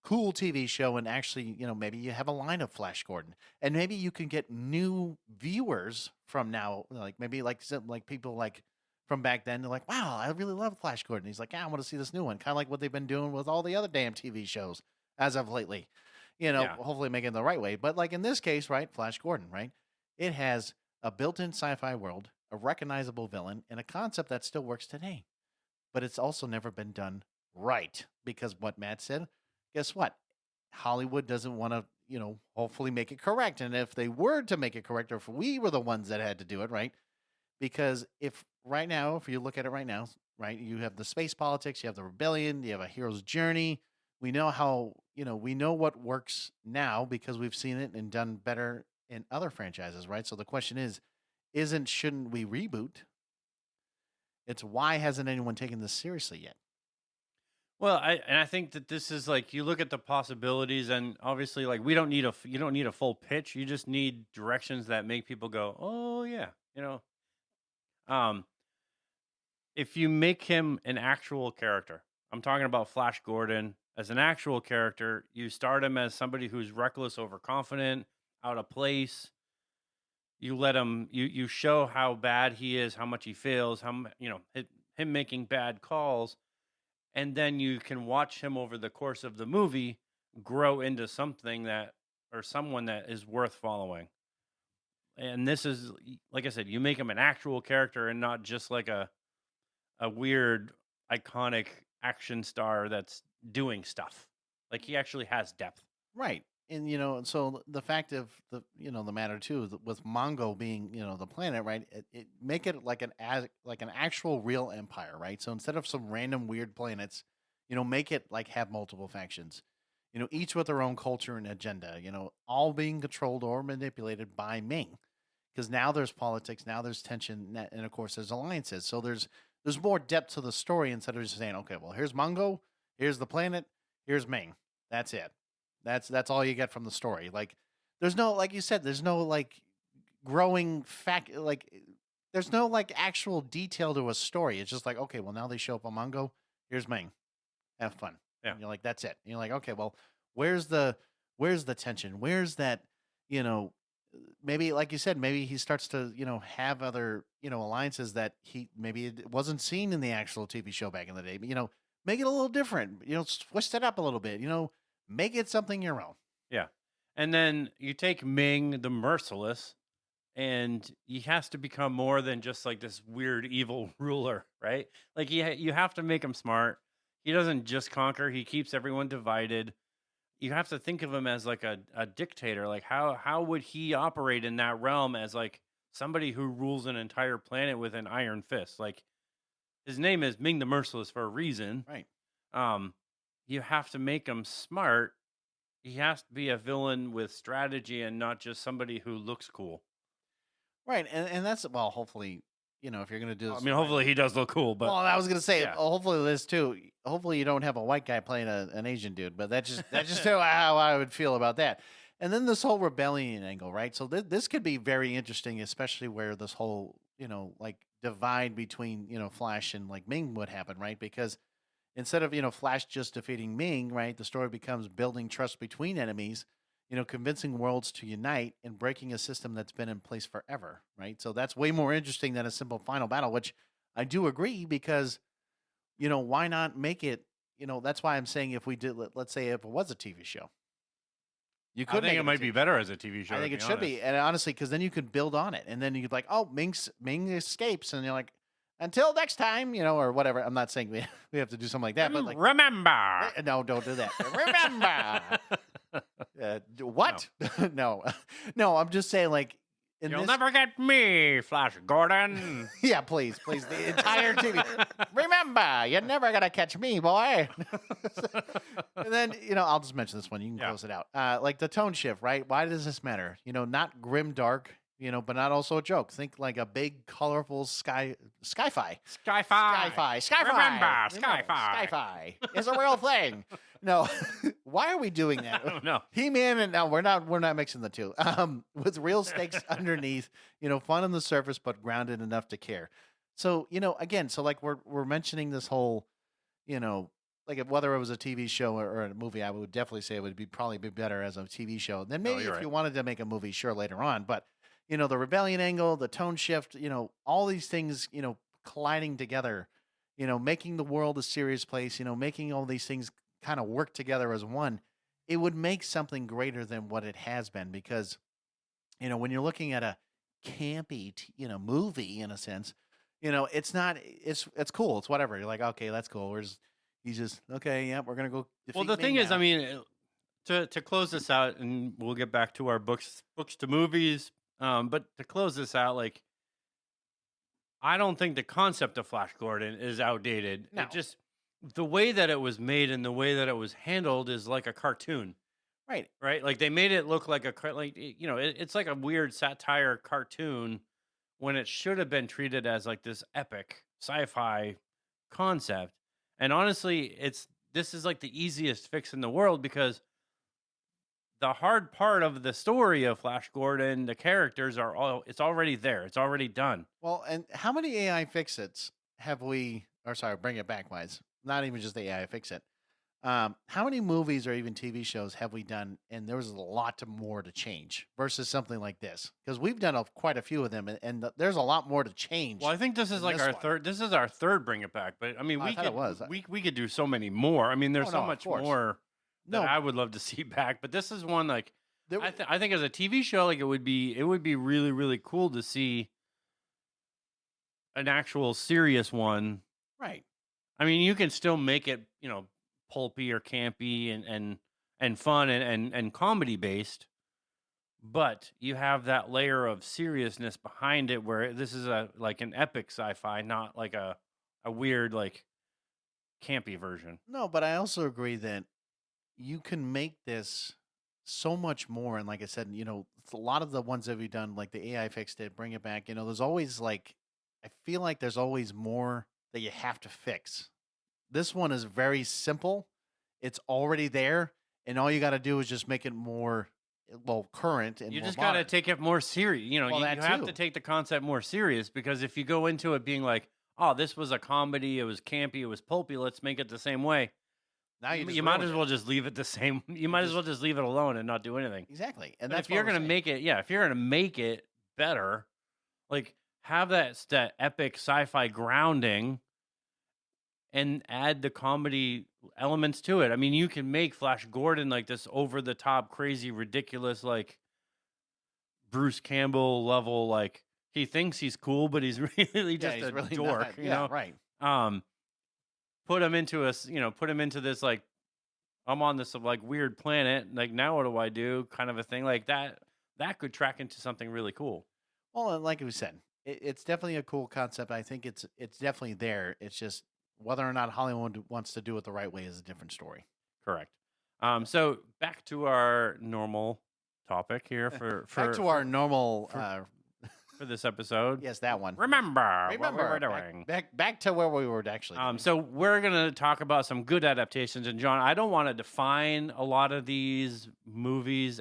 cool TV show, and actually, maybe you have a line of Flash Gordon, and maybe you can get new viewers from now, like maybe like people like from back then. They're like, wow, I really love Flash Gordon. He's like, yeah, I want to see this new one. Kind of like what they've been doing with all the other damn TV shows as of lately. Yeah. Hopefully making it the right way. But like in this case, right, Flash Gordon, right? It has a built-in sci-fi world, a recognizable villain, and a concept that still works today. But it's also never been done right, because what Matt said, guess what? Hollywood doesn't want to, hopefully make it correct. And if they were to make it correct, or if we were the ones that had to do it, right? Because if you look at it right now, right, you have the space politics, you have the rebellion, you have a hero's journey. We know how, we know what works now because we've seen it and done better in other franchises, right? So the question shouldn't we reboot? It's why hasn't anyone taken this seriously yet? Well, I think that this is like, you look at the possibilities, and obviously like you don't need a full pitch. You just need directions that make people go, oh yeah, if you make him an actual character, I'm talking about Flash Gordon as an actual character, you start him as somebody who's reckless, overconfident, out of place. You let him, you show how bad he is, how much he fails, him making bad calls. and then you can watch him over the course of the movie grow into something that or someone that is worth following. And this is, like I said, you make him an actual character and not just like a weird iconic action star that's doing stuff. Like he actually has depth. Right. And and so the fact of the matter too with Mongo being the planet, right? It make it like like an actual real empire, right? So instead of some random weird planets, make it like have multiple factions, each with their own culture and agenda, all being controlled or manipulated by Ming. Because now there's politics, now there's tension, and of course there's alliances. So there's more depth to the story instead of just saying, okay, well here's Mongo, here's the planet, here's Ming. That's it. That's all you get from the story. Like there's no, like you said, there's no like growing fact, like there's no like actual detail to a story. It's just like, okay, well now they show up on Mongo. Here's Ming. Have fun. Yeah. And you're like, that's it. And you're like, okay, well, where's the tension? Where's that, maybe like you said, maybe he starts to, have other, alliances that he maybe it wasn't seen in the actual TV show back in the day. But, make it a little different, twist it up a little bit, make it something your own. Yeah. And then you take Ming the Merciless, and he has to become more than just like this weird evil ruler, right? Like you have to make him smart. He doesn't just conquer, he keeps everyone divided. You have to think of him as like a dictator. Like how would he operate in that realm as like somebody who rules an entire planet with an iron fist? Like his name is Ming the Merciless for a reason. Right. You have to make him smart. He has to be a villain with strategy and not just somebody who looks cool. Right. And that's, well, hopefully, if you're going to do this. I mean, hopefully he does look cool, but well, I was going to say, yeah. Hopefully this too. Hopefully you don't have a white guy playing an Asian dude, but that's just how I would feel about that. And then this whole rebellion angle, right? So this could be very interesting, especially where this whole, like divide between, Flash and like Ming would happen, right? Because instead of, Flash just defeating Ming, right, the story becomes building trust between enemies, convincing worlds to unite and breaking a system that's been in place forever, right? So that's way more interesting than a simple final battle, which I do agree because, why not make it, that's why I'm saying if we did, let's say if it was a TV show. You could I think it might be better as a TV show. I think it should be. And honestly, because then you could build on it. And then you could like, oh, Ming escapes. And you're like, until next time, or whatever. I'm not saying we have to do something like that, but like, remember. no, don't do that. Remember. What? No. No, I'm just saying like, You'll never get me, Flash Gordon. Yeah, please. The entire TV. Remember, you're never going to catch me, boy. And then, I'll just mention this one. You can close it out. Like the tone shift, right? Why does this matter? Not grim dark, but not also a joke. Think like a big, colorful sci-fi. Remember, Sky-Fi. Sky-Fi is a real thing. No, why are we doing that? I don't know. He-Man and no, we're not mixing the two. With real stakes underneath, fun on the surface, but grounded enough to care. So, again, so like we're mentioning this whole, like whether it was a TV show or a movie, I would definitely say it would probably be better as a TV show. Then maybe if you wanted to make a movie, sure, later on. But the rebellion angle, the tone shift, all these things, colliding together, making the world a serious place, making all these things kind of work together as one, it would make something greater than what it has been. Because, when you're looking at a campy, movie in a sense, it's not, it's cool. It's whatever. You're like, okay, that's cool. He's just, okay, yeah, we're going to go. Well, the thing is, I mean, to close this out, and we'll get back to our books to movies. But to close this out, like, I don't think the concept of Flash Gordon is outdated. No. It just, the way that it was made and the way that it was handled is like a cartoon. Right. Right? Like, they made it look like it's like a weird satire cartoon when it should have been treated as like this epic sci-fi concept. And honestly, this is like the easiest fix in the world because the hard part of the story of Flash Gordon, the characters it's already there. It's already done. Well, and how many AI fix-its have we, or sorry, bring it back, wise, not even just the AI fix-it. How many movies or even TV shows have we done, and there was a lot more to change versus something like this? Because we've done quite a few of them, and there's a lot more to change. Well, I think this is in like this our one. third. This is our third Bring It Back, but I mean, Oh, I thought it was. we could do so many more. I mean, there's Oh, so no, of much course. more that No, I would love to see back. But this is one like there, I think as a TV show, like it would be really cool to see an actual serious one. right. I mean, you can still make it, pulpy or campy and fun and comedy based, but you have that layer of seriousness behind it where this is like an epic sci-fi, not like a weird like campy version. No, but I also agree that you can make this so much more. And like I said, a lot of the ones that we've done, like the AI fixed it, bring it back. There's always I feel like there's always more that you have to fix. This one is very simple. It's already there, and all you got to do is just make it more, current and You more just got to modern. take it more serious. Well, You that have too. to take the concept more serious because if you go into it being like, oh, this was a comedy, it was campy, it was pulpy, let's make it the same way. Now you just You might ruined as it. well just leave it the same. You might as well just leave it alone and not do anything. Exactly, and But that's if what you're we're gonna saying. make it, if you're gonna make it better, like have that epic sci-fi grounding, and add the comedy elements to it. I mean, you can make Flash Gordon like this over-the-top, crazy, ridiculous, like Bruce Campbell level. Like he thinks he's cool, but he's really just he's a really dork. not. Yeah, right. Um, put him into put him into this like I'm on this like weird planet. Like now, what do I do? Kind of a thing like that. That could track into something really cool. Well, and like we said, it's definitely a cool concept. I think it's definitely there. It's just whether or not Hollywood wants to do it the right way is a different story. Correct. So back to our normal topic here for Back to our normal. for this episode. Yes, that one. Remember what we were back- doing. Back to where we were actually. Doing. So we're gonna talk about some good adaptations. And John, I don't want to define a lot of these movies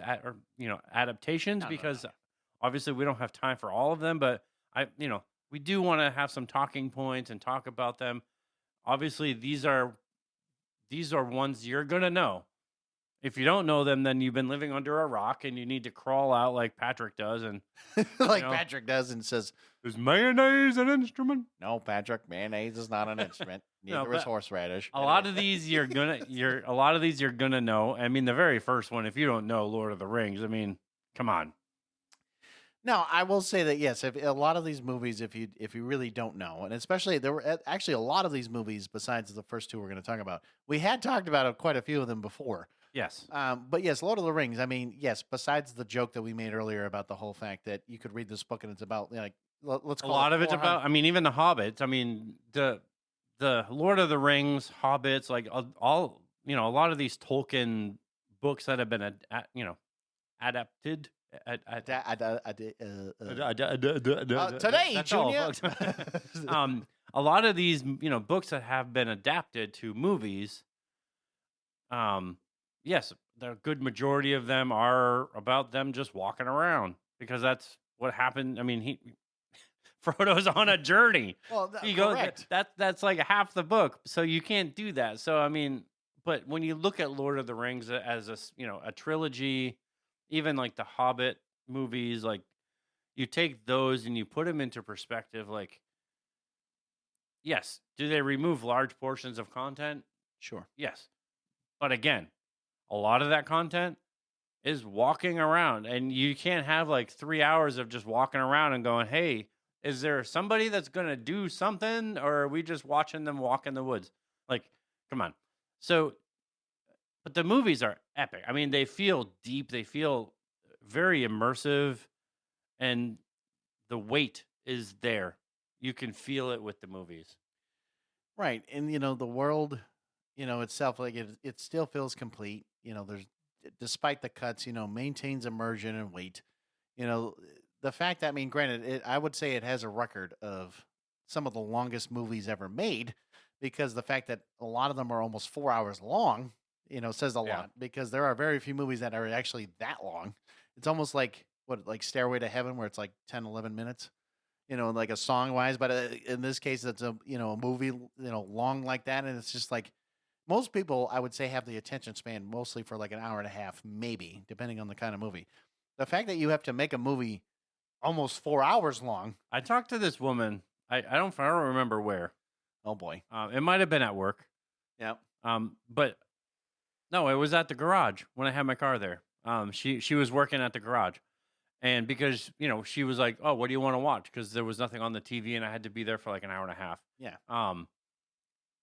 adaptations No. because obviously we don't have time for all of them. But we do want to have some talking points and talk about them. Obviously, these are ones you're gonna know. If you don't know them, then you've been living under a rock and you need to crawl out like Patrick does. And like Patrick does and says, is mayonnaise an instrument? "No, Patrick, mayonnaise is not an instrument. No, Neither is but horseradish." A lot of these you're gonna know. I mean, the very first one, if you don't know Lord of the Rings, I mean, come on. Now, I will say that yes, if a lot of these movies, if you really don't know, and especially there were actually a lot of these movies besides the first two we're going to talk about, we had talked about quite a few of them before. Yes. But yes, Lord of the Rings. I mean, yes. Besides the joke that we made earlier about the whole fact that you could read this book and it's about like let's A call lot it of it's 400 about. I mean, even the Hobbits. I mean, the Lord of the Rings, Hobbits, like all a lot of these Tolkien books that have been adapted. today, That's all, Junior. folks. A lot of these books that have been adapted to movies. Yes, the good majority of them are about them just walking around because that's what happened. I mean, Frodo's on a journey. Well, He correct. goes, that's like half the book, so you can't do that. So I mean, but when you look at Lord of the Rings as a trilogy, even like the Hobbit movies, like you take those and you put them into perspective. Like, yes, do they remove large portions of content? Sure. Yes, but again, a lot of that content is walking around, and you can't have like 3 hours of just walking around and going, "Hey, is there somebody that's gonna do something, or are we just watching them walk in the woods?" Like, come on. So, but the movies are epic. I mean, they feel deep. They feel very immersive, and the weight is there. You can feel it with the movies. Right. And the world, itself, like it still feels complete. There's despite the cuts, maintains immersion and weight. The fact that I mean, granted, I would say it has a record of some of the longest movies ever made, because the fact that a lot of them are almost 4 hours long, says a Yeah. lot, because there are very few movies that are actually that long. It's almost like like Stairway to Heaven, where it's like 10, 11 minutes. Like a song wise, but in this case, it's a movie, long like that, and it's just like most people, I would say, have the attention span mostly for like an hour and a half, maybe, depending on the kind of movie. The fact that you have to make a movie almost 4 hours long. I talked to this woman. I don't remember where. Oh boy. It might have been at work. Yeah. But no, it was at the garage when I had my car there. She was working at the garage, and because she was like, "Oh, what do you want to watch?" Because there was nothing on the TV, and I had to be there for like an hour and a half. Yeah.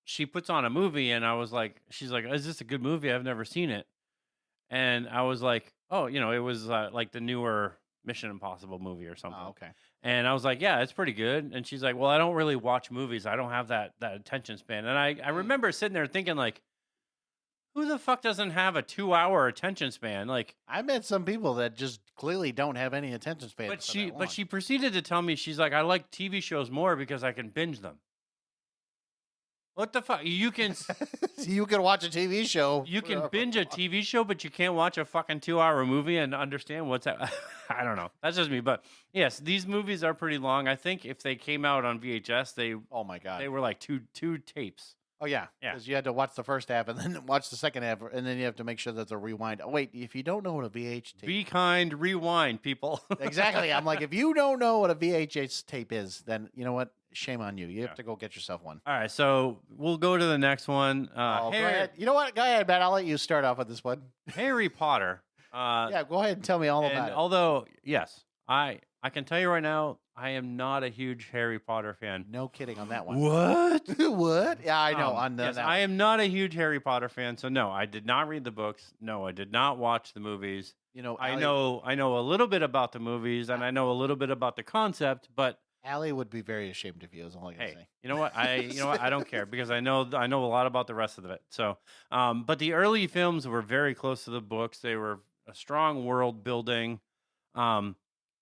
She puts on a movie, and I was like, "She's like, is this a good movie? I've never seen it." And I was like, "Oh, it was like the newer Mission Impossible movie or something." Oh, okay. And I was like, "Yeah, it's pretty good." And she's like, "Well, I don't really watch movies. I don't have that attention span." And I remember sitting there thinking like, who the fuck doesn't have a 2-hour attention span? Like, I met some people that just clearly don't have any attention span. but she proceeded to tell me, she's like, "I like TV shows more because I can binge them." What the fuck? You can you can watch a TV show. you can binge a TV show, but you can't watch a fucking 2-hour movie and understand what's that. I don't know. That's just me. But yes, these movies are pretty long. I think if they came out on VHS, Oh my god. they were like two tapes. Oh yeah. Yeah. Because you had to watch the first half and then watch the second half, and then you have to make sure that the rewind. Oh wait, if you don't know what a VH tape, Be kind, rewind, people. exactly. I'm like, if you don't know what a VHS tape is, then you know what? Shame on you. You have to go get yourself one. All right, so we'll go to the next one. Go ahead. You know what? Go ahead, man. I'll let you start off with this one. Harry Potter. Yeah, go ahead and tell me all about it. Although, yes, I can tell you right now, I am not a huge Harry Potter fan. No kidding on that one. What? What? Yeah, I know. Yes, I am not a huge Harry Potter fan, so no, I did not read the books. No, I did not watch the movies. I know a little bit about the movies, and I know a little bit about the concept, but Allie would be very ashamed of you, is all I can say. you know what? I don't care because I know a lot about the rest of it. So, but the early films were very close to the books. They were a strong world building.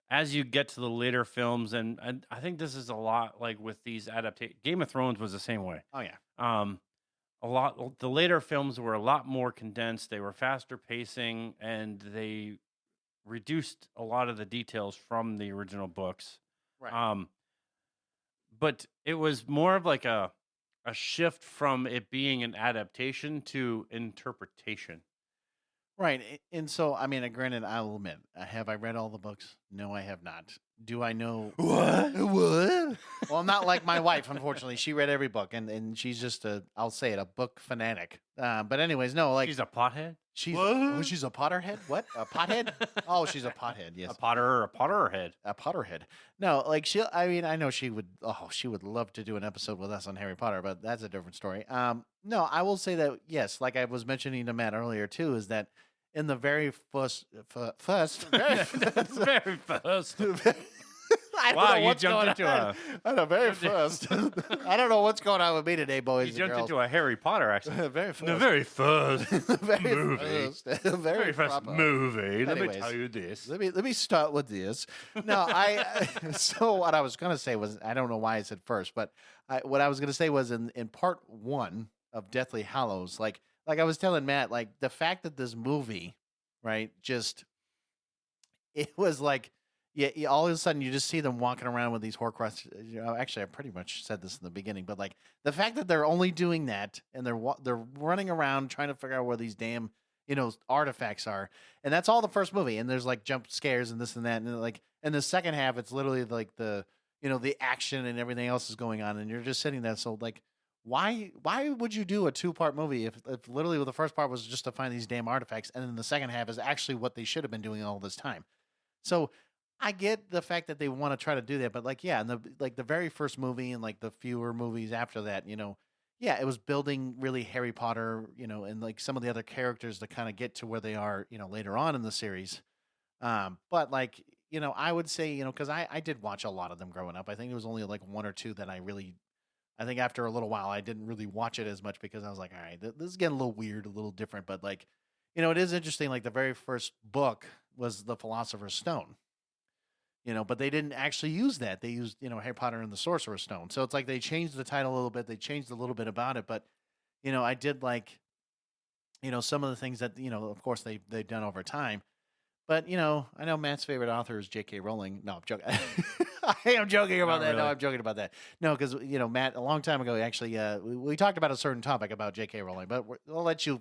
As you get to the later films, and I think this is a lot like with these adaptations. Game of Thrones was the same way. Oh yeah. The later films were a lot more condensed. They were faster pacing, and they reduced a lot of the details from the original books. Right. But it was more of like a shift from it being an adaptation to interpretation. Right. And so, I mean, granted, I'll admit, have I read all the books? No, I have not. Do I know What? What? Well, I'm not like my wife, unfortunately. She read every book, and she's just I'll say it, a book fanatic. But anyways, no, like She's a pothead? she's What? she's a Potterhead. What? A pothead? Oh, she's a pothead. Yes, A Potterhead. a Potterhead. No, like I mean, I know she would. Oh, she would love to do an episode with us on Harry Potter, but that's a different story. No, I will say that yes, like I was mentioning to Matt earlier too, is that in the very first, very Very first. I don't Wow, know you what's jumped going into on. At the very first. I don't know what's going on with me today, boys You and jumped girls. into a Harry Potter accent. very first. The very first very movie. first. Very very first proper. movie. Let me Anyways. tell you this. Let me start with this. No, so what I was gonna say was I don't know why I said first, but what I was gonna say was in part 1 of Deathly Hallows, like I was telling Matt, like the fact that this movie, right, just it was like yeah, all of a sudden you just see them walking around with these Horcruxes. Actually, I pretty much said this in the beginning, but like the fact that they're only doing that and they're running around trying to figure out where these damn artifacts are, and that's all the first movie. And there's like jump scares and this and that, and like in the second half, it's literally like the the action and everything else is going on, and you're just sitting there. So like, why would you do a 2-part movie if literally the first part was just to find these damn artifacts, and then the second half is actually what they should have been doing all this time? So I get the fact that they want to try to do that, but like, yeah, and the very first movie and like the fewer movies after that, yeah, it was building really Harry Potter, and like some of the other characters to kind of get to where they are, later on in the series. But like, I would say, because I did watch a lot of them growing up. I think it was only like 1 or 2 that I think after a little while, I didn't really watch it as much because I was like, all right, this is getting a little weird, a little different. But like, it is interesting. Like the very first book was The Philosopher's Stone. But they didn't actually use that. They used, Harry Potter and the Sorcerer's Stone. So it's like they changed the title a little bit. They changed a little bit about it. But, I did like, some of the things that, of course they've done over time. But, I know Matt's favorite author is J.K. Rowling. No, I'm joking. I am joking about Not that. No, really. I'm joking about that. No, because Matt, a long time ago, actually, we talked about a certain topic about J.K. Rowling, but we'll let you,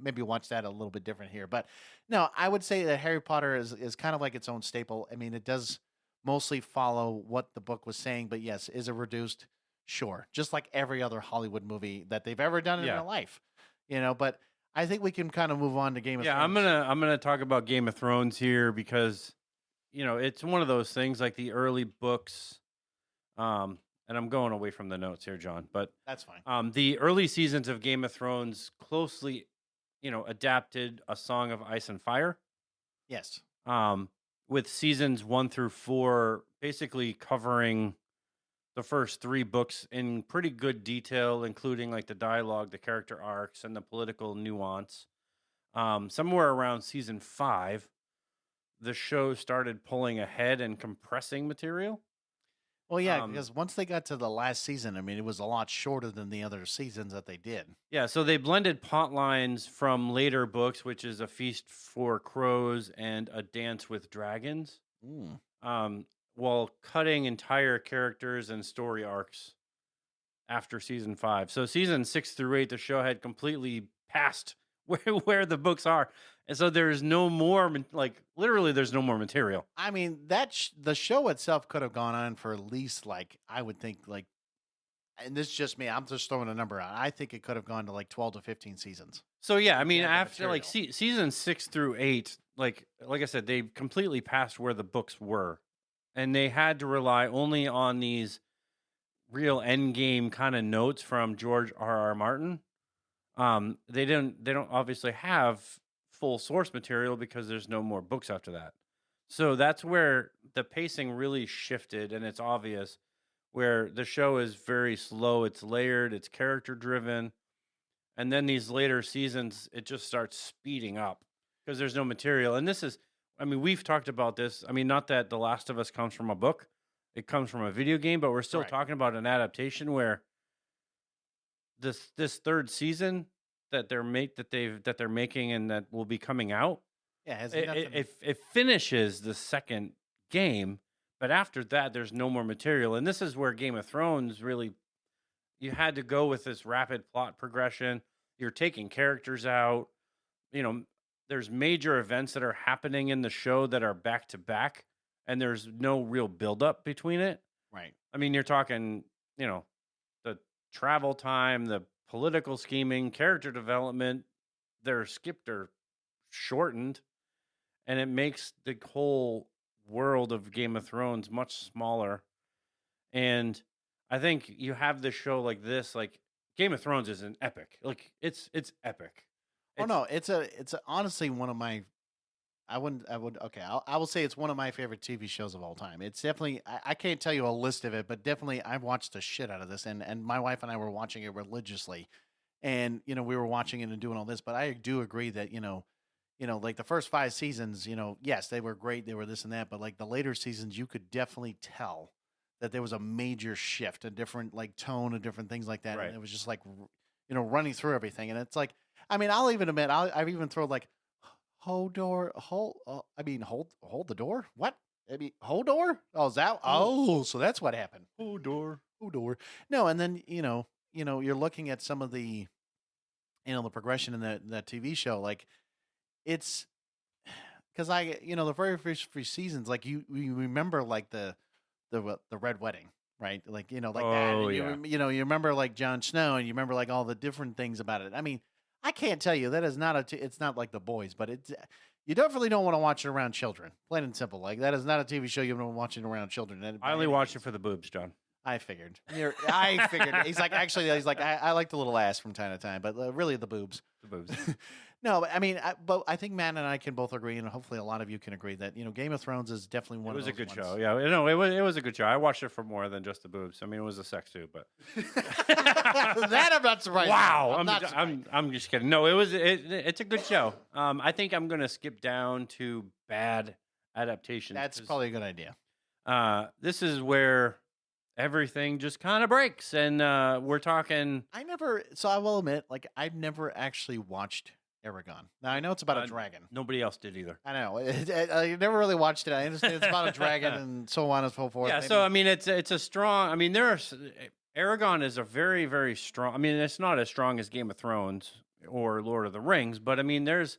maybe watch that a little bit different here. But no, I would say that Harry Potter is kind of like its own staple. I mean, it does mostly follow what the book was saying, but yes, is it reduced? Sure, just like every other Hollywood movie that they've ever done in Yeah. their life, But I think we can kind of move on to Game of Yeah, Thrones. I'm gonna talk about Game of Thrones here because it's one of those things like the early books. And I'm going away from the notes here, John, but That's fine. the early seasons of Game of Thrones closely, adapted A Song of Ice and Fire. Yes. With seasons 1 through 4 basically covering the first 3 books in pretty good detail, including like the dialogue, the character arcs, and the political nuance. Somewhere around season 5, the show started pulling ahead and compressing material. Well, yeah, because once they got to the last season, I mean, it was a lot shorter than the other seasons that they did. Yeah, so they blended plot lines from later books, which is A Feast for Crows and A Dance with Dragons, while cutting entire characters and story arcs after season 5. So season 6 through 8, the show had completely passed where the books are, and so there's no more literally there's no more material. I mean, the show itself could have gone on for at least I would think and this is just me. I'm just throwing a number out. I think it could have gone to 12 to 15 seasons. So yeah, I mean, the after material. season 6 through 8, like I said, they completely passed where the books were, and they had to rely only on these real end game kind of notes from George R.R. Martin. They don't obviously have full source material because there's no more books after that. So that's where the pacing really shifted, and it's obvious where the show is very slow. It's layered, it's character driven. And then these later seasons, it just starts speeding up because there's no material. And this is, I mean, we've talked about this. I mean, not that The Last of Us comes from a book, it comes from a video game, but we're still Right. talking about an adaptation where this third season that they're making and that will be coming out, Yeah, it has nothing. it finishes the second game, but after that, there's no more material. And this is where Game of Thrones really, you had to go with this rapid plot progression. You're taking characters out. There's major events that are happening in the show that are back to back, and there's no real buildup between it. Right. I mean, you're talking, the travel time, the political scheming, character development, they're skipped or shortened, and it makes the whole world of Game of Thrones much smaller. And I think you have this show like this, like Game of Thrones is an epic. Like it's epic. Oh no, it's honestly one of my. I would okay. I will say it's one of my favorite TV shows of all time. It's definitely I can't tell you a list of it, but definitely I've watched the shit out of this, and my wife and I were watching it religiously, and we were watching it and doing all this. But I do agree that like the first 5 seasons, yes, they were great, they were this and that, but like the later seasons, you could definitely tell that there was a major shift, a different tone, and different things like that, Right. and it was just running through everything, and it's like, I mean, I'll even admit, I've even thrown hold door, hold the door. What? I mean, hold door. Oh, is that? Oh, so that's what happened. Hold door. Hold door. No, and then you're looking at some of the the progression in that TV show. Like it's because the very first few seasons, like you remember the Red Wedding, right? Like that. Oh, And yeah. you remember like Jon Snow, and you remember like all the different things about it. I mean, I can't tell you that is not it's not like The Boys, but it's you definitely don't want to watch it around children. Plain and simple. Like that is not a TV show you want to watch it around children. I only watched it for the boobs, John. I figured. I figured. He's like, actually, I like the little ass from time to time, but really the boobs. The boobs. No, but I mean, but I think Matt and I can both agree, and hopefully a lot of you can agree that Game of Thrones is definitely one. It was of a those good ones. show. Yeah, no, it was a good show. I watched it for more than just the boobs. I mean, it was a sex too, but That I'm not surprised. wow, I'm not surprised. I'm just kidding. No, it's a good show. I think I'm gonna skip down to bad adaptations. That's probably a good idea. This is where everything just kind of breaks, and we're talking. So I will admit, like I've never actually watched Aragon. Now I know it's about a Uh, dragon. Nobody else did either. I know. I never really watched it. I understand it's about a dragon and so on and so forth. Yeah, so I mean, it's a strong. I mean, Aragon is a very very strong. I mean, it's not as strong as Game of Thrones or Lord of the Rings, but I mean, there's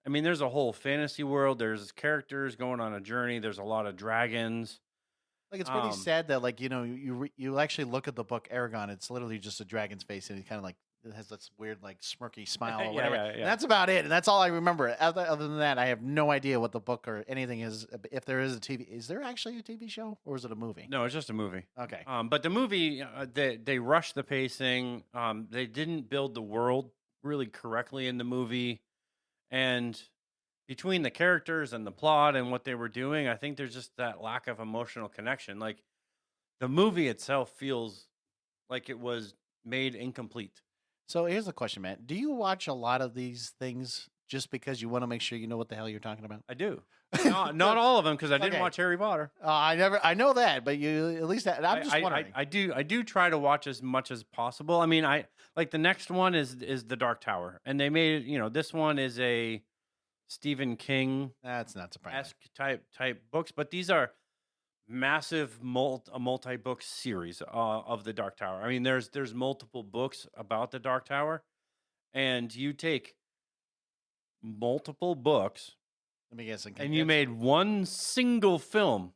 a whole fantasy world. There's characters going on a journey. There's a lot of dragons. like it's pretty Um, sad that like you actually look at the book Aragon. It's literally just a dragon's face, and he kind of like it has this weird like smirky smile or Yeah, whatever. yeah, And yeah. that's about it. And that's all I remember. Other than that, I have no idea what the book or anything is. If there is a TV, is there actually a TV show or is it a movie? No, it's just a movie. Okay. But the movie, they rushed the pacing. They didn't build the world really correctly in the movie, and between the characters and the plot and what they were doing, I think there's just that lack of emotional connection. Like the movie itself feels like it was made incomplete. So here's the question, Matt. Do you watch a lot of these things just because you want to make sure you know what the hell you're talking about? I do. Not all of them because I didn't Okay. watch Harry Potter. I know that, but you at least I'm just wondering. I do try to watch as much as possible. I mean, I like the next one is the Dark Tower, and they made this one is a Stephen King That's not surprising. esque type books, but these are massive multi book series of the Dark Tower. I mean, there's multiple books about the Dark Tower, and you take multiple books Let me guess. and you made one single film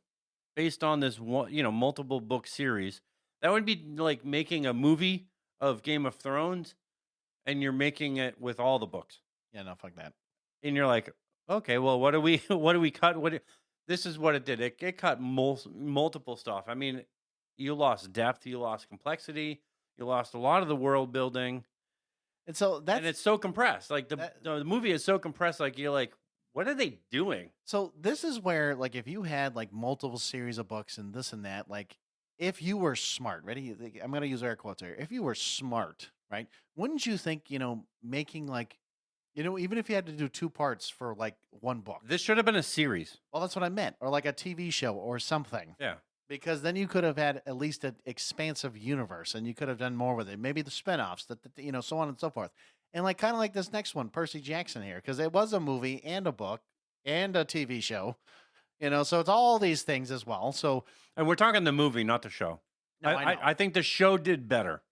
based on this one, multiple book series. That would be like making a movie of Game of Thrones, and you're making it with all the books. Yeah, no, fuck that. And you're like, okay, well, what do we cut? This is what it did. It cut multiple stuff. I mean, you lost depth, you lost complexity, you lost a lot of the world building, And so that's and it's so compressed. Like the movie is so compressed. Like you're like, what are they doing? so this is where like if you had like multiple series of books and this and that, like if you were smart, ready? I'm gonna use air quotes here. If you were smart, right? Wouldn't you think making like even if you had to do two parts for like one book? This should have been a series. Well, that's what I meant, or like a TV show or something. Yeah. Because then you could have had at least an expansive universe, and you could have done more with it. Maybe the spinoffs, so on and so forth, and like kind of like this next one, Percy Jackson here, because it was a movie and a book and a TV show, so it's all these things as well. So And we're talking the movie, not the show. no, I know. I think the show did better.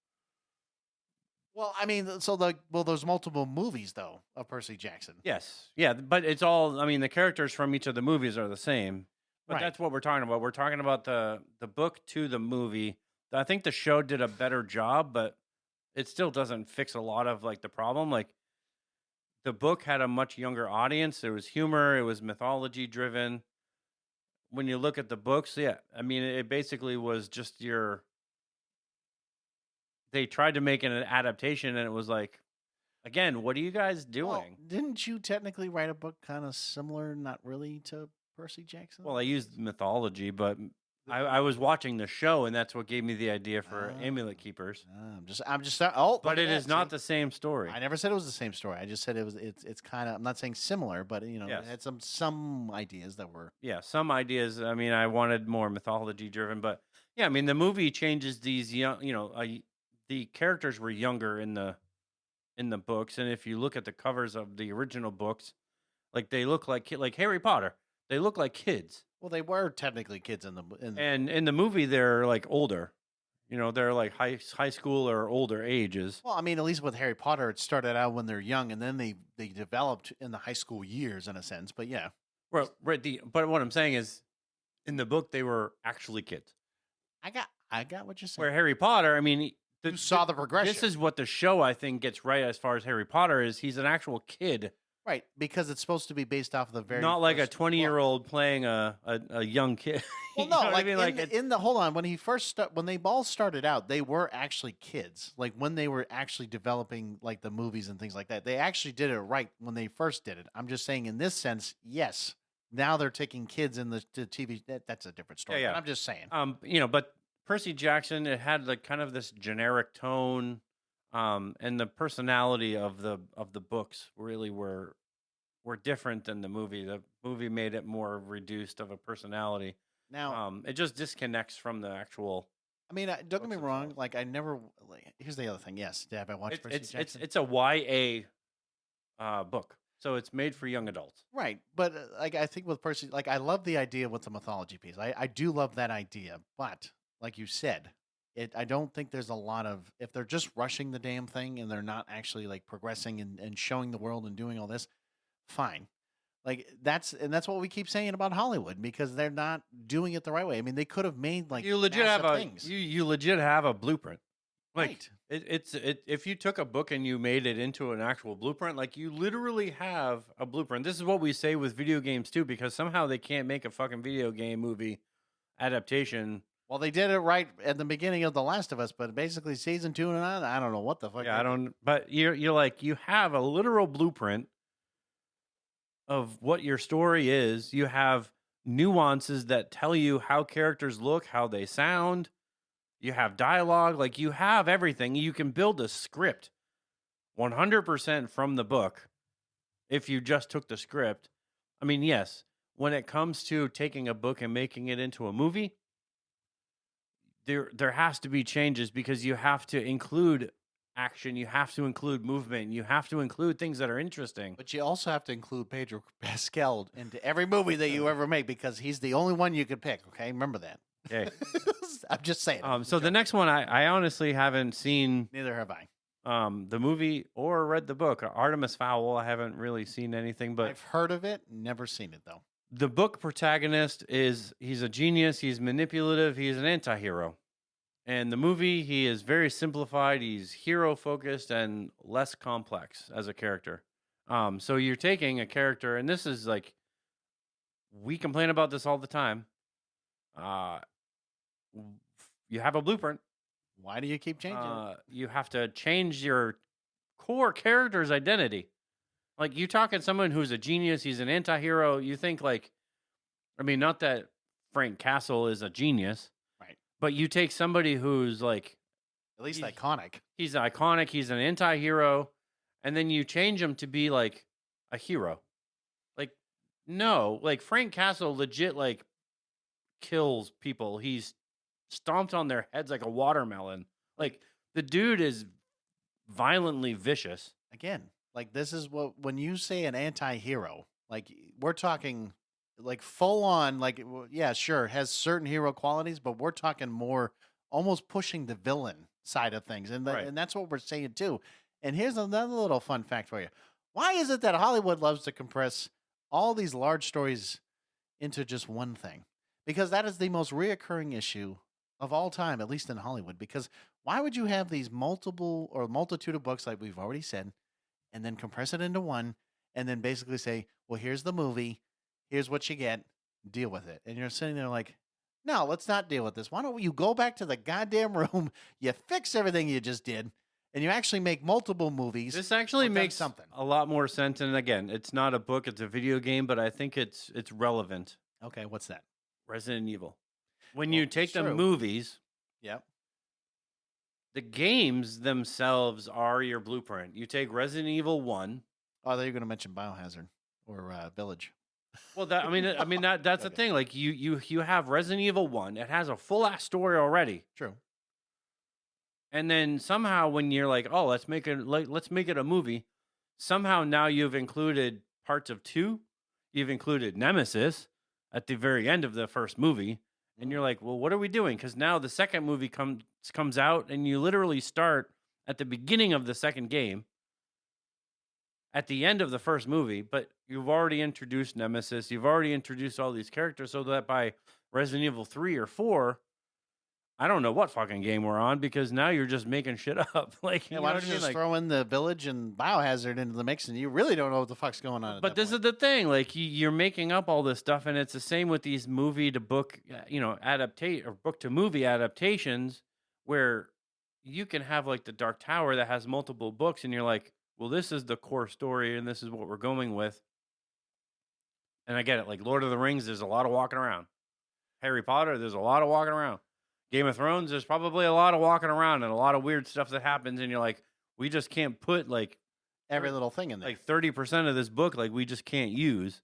Well, I mean, so there's multiple movies though of Percy Jackson. Yes. Yeah, but it's all, I mean, the characters from each of the movies are the same. But Right. that's what we're talking about. We're talking about the book to the movie. I think the show did a better job, but it still doesn't fix a lot of like the problem. Like the book had a much younger audience. There was humor, it was mythology driven. When you look at the books, yeah, I mean, it basically was just they tried to make an adaptation, and it was like, again, what are you guys doing? Well, didn't you technically write a book kind of similar, not really to Percy Jackson? Well, I used mythology, but I was watching the show, and that's what gave me the idea for Amulet Keepers. I'm just oh, But look it at is that, not see? the same story. I never said it was the same story. I just said it's kind of. I'm not saying similar, but it Yes. had some ideas that were. Yeah, some ideas. I mean, I wanted more mythology driven, but yeah, I mean, the movie changes these young. The characters were younger in the books, and if you look at the covers of the original books, like they look like Harry Potter. They look like kids. Well, they were technically kids in the. And in the movie, they're like older. They're like high school or older ages. Well, I mean, at least with Harry Potter, it started out when they're young, and then they developed in the high school years, in a sense. But yeah, Right. But what I'm saying is, in the book, they were actually kids. I got what you're saying. Where Harry Potter, I mean, You saw the progression. This is what the show I think gets right as far as Harry Potter is. He's an actual kid, Right, because it's supposed to be based off of the very not like a first book. 20-year-old playing a young kid. Well, You no, know what like, I mean? in the hold on, when when they all started out, they were actually kids. Like when they were actually developing like the movies and things like that, they actually did it right when they first did it. I'm just saying, in this sense, yes. Now they're taking kids in the TV. That's a different story. Yeah. But I'm just saying. But Percy Jackson, it had like kind of this generic tone, and the personality of the books really were different than the movie. The movie made it more reduced of a personality. Now, It just disconnects from the actual. I mean, don't get me books wrong. themselves. Like I never. Here's the other thing. Yes, have I watched Percy Jackson? It's a YA book. So it's made for young adults. Right. But like I think with Percy, like I love the idea with the mythology piece. I do love that idea. But like you said, I don't think there's a lot of if they're just rushing the damn thing and they're not actually like progressing and showing the world and doing all this, fine. Like that's what we keep saying about Hollywood because they're not doing it the right way. I mean, they could have made like You legit have massive a things. you legit have a blueprint. Like Right. it's if you took a book and you made it into an actual blueprint, like you literally have a blueprint. This is what we say with video games too, because somehow they can't make a fucking video game movie adaptation. Well, they did it right at the beginning of The Last of Us, but basically season 2 and on, I don't know what the fuck. Yeah, I don't. But you're like you have a literal blueprint of what your story is. You have nuances that tell you how characters look, how they sound. You have dialogue, like you have everything. You can build a script 100% from the book if you just took the script. I mean, yes, when it comes to taking a book and making it into a movie, there has to be changes because you have to include action, you have to include movement, you have to include things that are interesting. But you also have to include Pedro Pascal into every movie that you ever make because he's the only one you could pick. Okay, remember that. Okay. I'm just saying. So the next one, I honestly haven't seen Neither have I. the movie or read the book. Artemis Fowl, I haven't really seen anything, but I've heard of it, never seen it though. the book protagonist he's a genius, he's manipulative, he's an anti-hero. And the movie, he is very simplified, he's hero focused and less complex as a character. So you're taking a character, and this is like, we complain about this all the time. You have a blueprint. Why do you keep changing it? You have to change your core character's identity. Like, you talking someone who's a genius, he's an anti-hero, you think like, I mean, not that Frank Castle is a genius, Right. but you take somebody who's like, At least iconic. he's iconic, he's an anti-hero, and then you change him to be like a hero. Like, no, like Frank Castle legit like kills people. He's stomped on their heads like a watermelon. Like, the dude is violently vicious. Again, like this is what when you say an anti-hero, like we're talking like full on like yeah, sure, has certain hero qualities, but we're talking more almost pushing the villain side of things. And Right. and that's what we're saying too. And here's another little fun fact for you. Why is it that Hollywood loves to compress all these large stories into just one thing? Because that is the most reoccurring issue of all time, at least in Hollywood. Because why would you have these multiple or multitude of books, like we've already said, and then compress it into one, and then basically say, well, here's the movie, here's what you get, deal with it. And you're sitting there like, no, let's not deal with this. Why don't you go back to the goddamn room, you fix everything you just did, and you actually make multiple movies. This actually or done makes something. a lot more sense. And again, it's not a book, it's a video game, but I think it's relevant. Okay, what's that? Resident Evil. When Well, you take it's the true. movies, Yep. the games themselves are your blueprint. You take Resident Evil 1. Oh, I thought you were going to mention Biohazard or Village. Well, that's the Okay. thing. Like, you have Resident Evil 1. It has a full ass story already. True. And then somehow when you're like, "Oh, let's make it a movie." Somehow now you've included parts of 2. You've included Nemesis at the very end of the first movie. And you're like, well, what are we doing? Because now the second movie comes out, and you literally start at the beginning of the second game, at the end of the first movie, but you've already introduced Nemesis, you've already introduced all these characters, so that by Resident Evil 3 or 4, I don't know what fucking game we're on, because now you're just making shit up. Like, Yeah, you why know don't what I you mean? just Like, throw in the Village and Biohazard into the mix, and you really don't know what the fuck's going on. but this is the thing, like, you're making up all this stuff, and it's the same with these movie to book, or book to movie adaptations, where you can have like the Dark Tower that has multiple books, and you're like, well, this is the core story, and this is what we're going with. And I get it, like Lord of the Rings, there's a lot of walking around. Harry Potter, there's a lot of walking around. Game of Thrones, there's probably a lot of walking around and a lot of weird stuff that happens, and you're like, we just can't put like every little thing in there. like 30% of this book, like, we just can't use.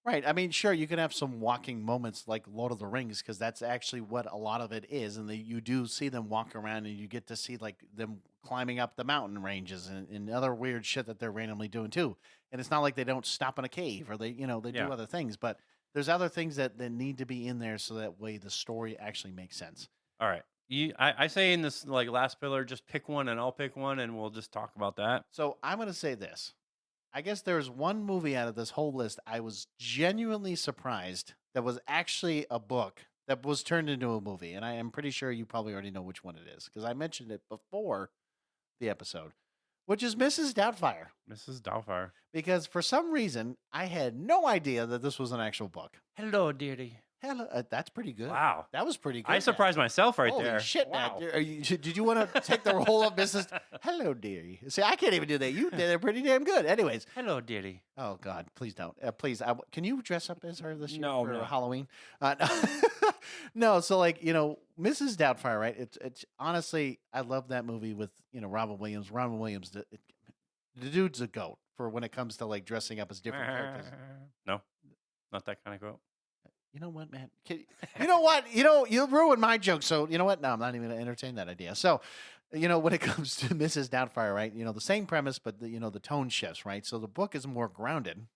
Right. I mean, sure, you can have some walking moments like Lord of the Rings, because that's actually what a lot of it is. And you do see them walk around, and you get to see like them climbing up the mountain ranges and other weird shit that they're randomly doing too. And it's not like they don't stop in a cave or they do Yeah. other things, but there's other things that need to be in there so that way the story actually makes sense. All right. I say in this like last pillar, just pick one and I'll pick one and we'll just talk about that. So I'm going to say this. I guess there's one movie out of this whole list I was genuinely surprised that was actually a book that was turned into a movie. And I am pretty sure you probably already know which one it is because I mentioned it before the episode, which is Mrs. Doubtfire. Mrs. Doubtfire. Because for some reason, I had no idea that this was an actual book. Hello, dearie. Hello, that's pretty good. Wow. That was pretty good. I man. surprised myself right Holy there. shit, Wow. Matt. Did you want to take the role of Mrs. Hello, dearie? See, I can't even do that. You did it pretty damn good. Anyways. Hello, dearie. Oh, God. Please don't. Please. Can you dress up as her this year No, for no. Halloween? No. No. So, like, Mrs. Doubtfire, right? It's honestly, I love that movie with, Robin Williams. Robin Williams, the dude's a goat for when it comes to, like, dressing up as different characters. No, not that kind of quote. You know what, man? You know what? You ruined my joke. So, you know what? No, I'm not even going to entertain that idea. So, when it comes to Mrs. Doubtfire, right? The same premise, but the tone shifts, right? So the book is more grounded,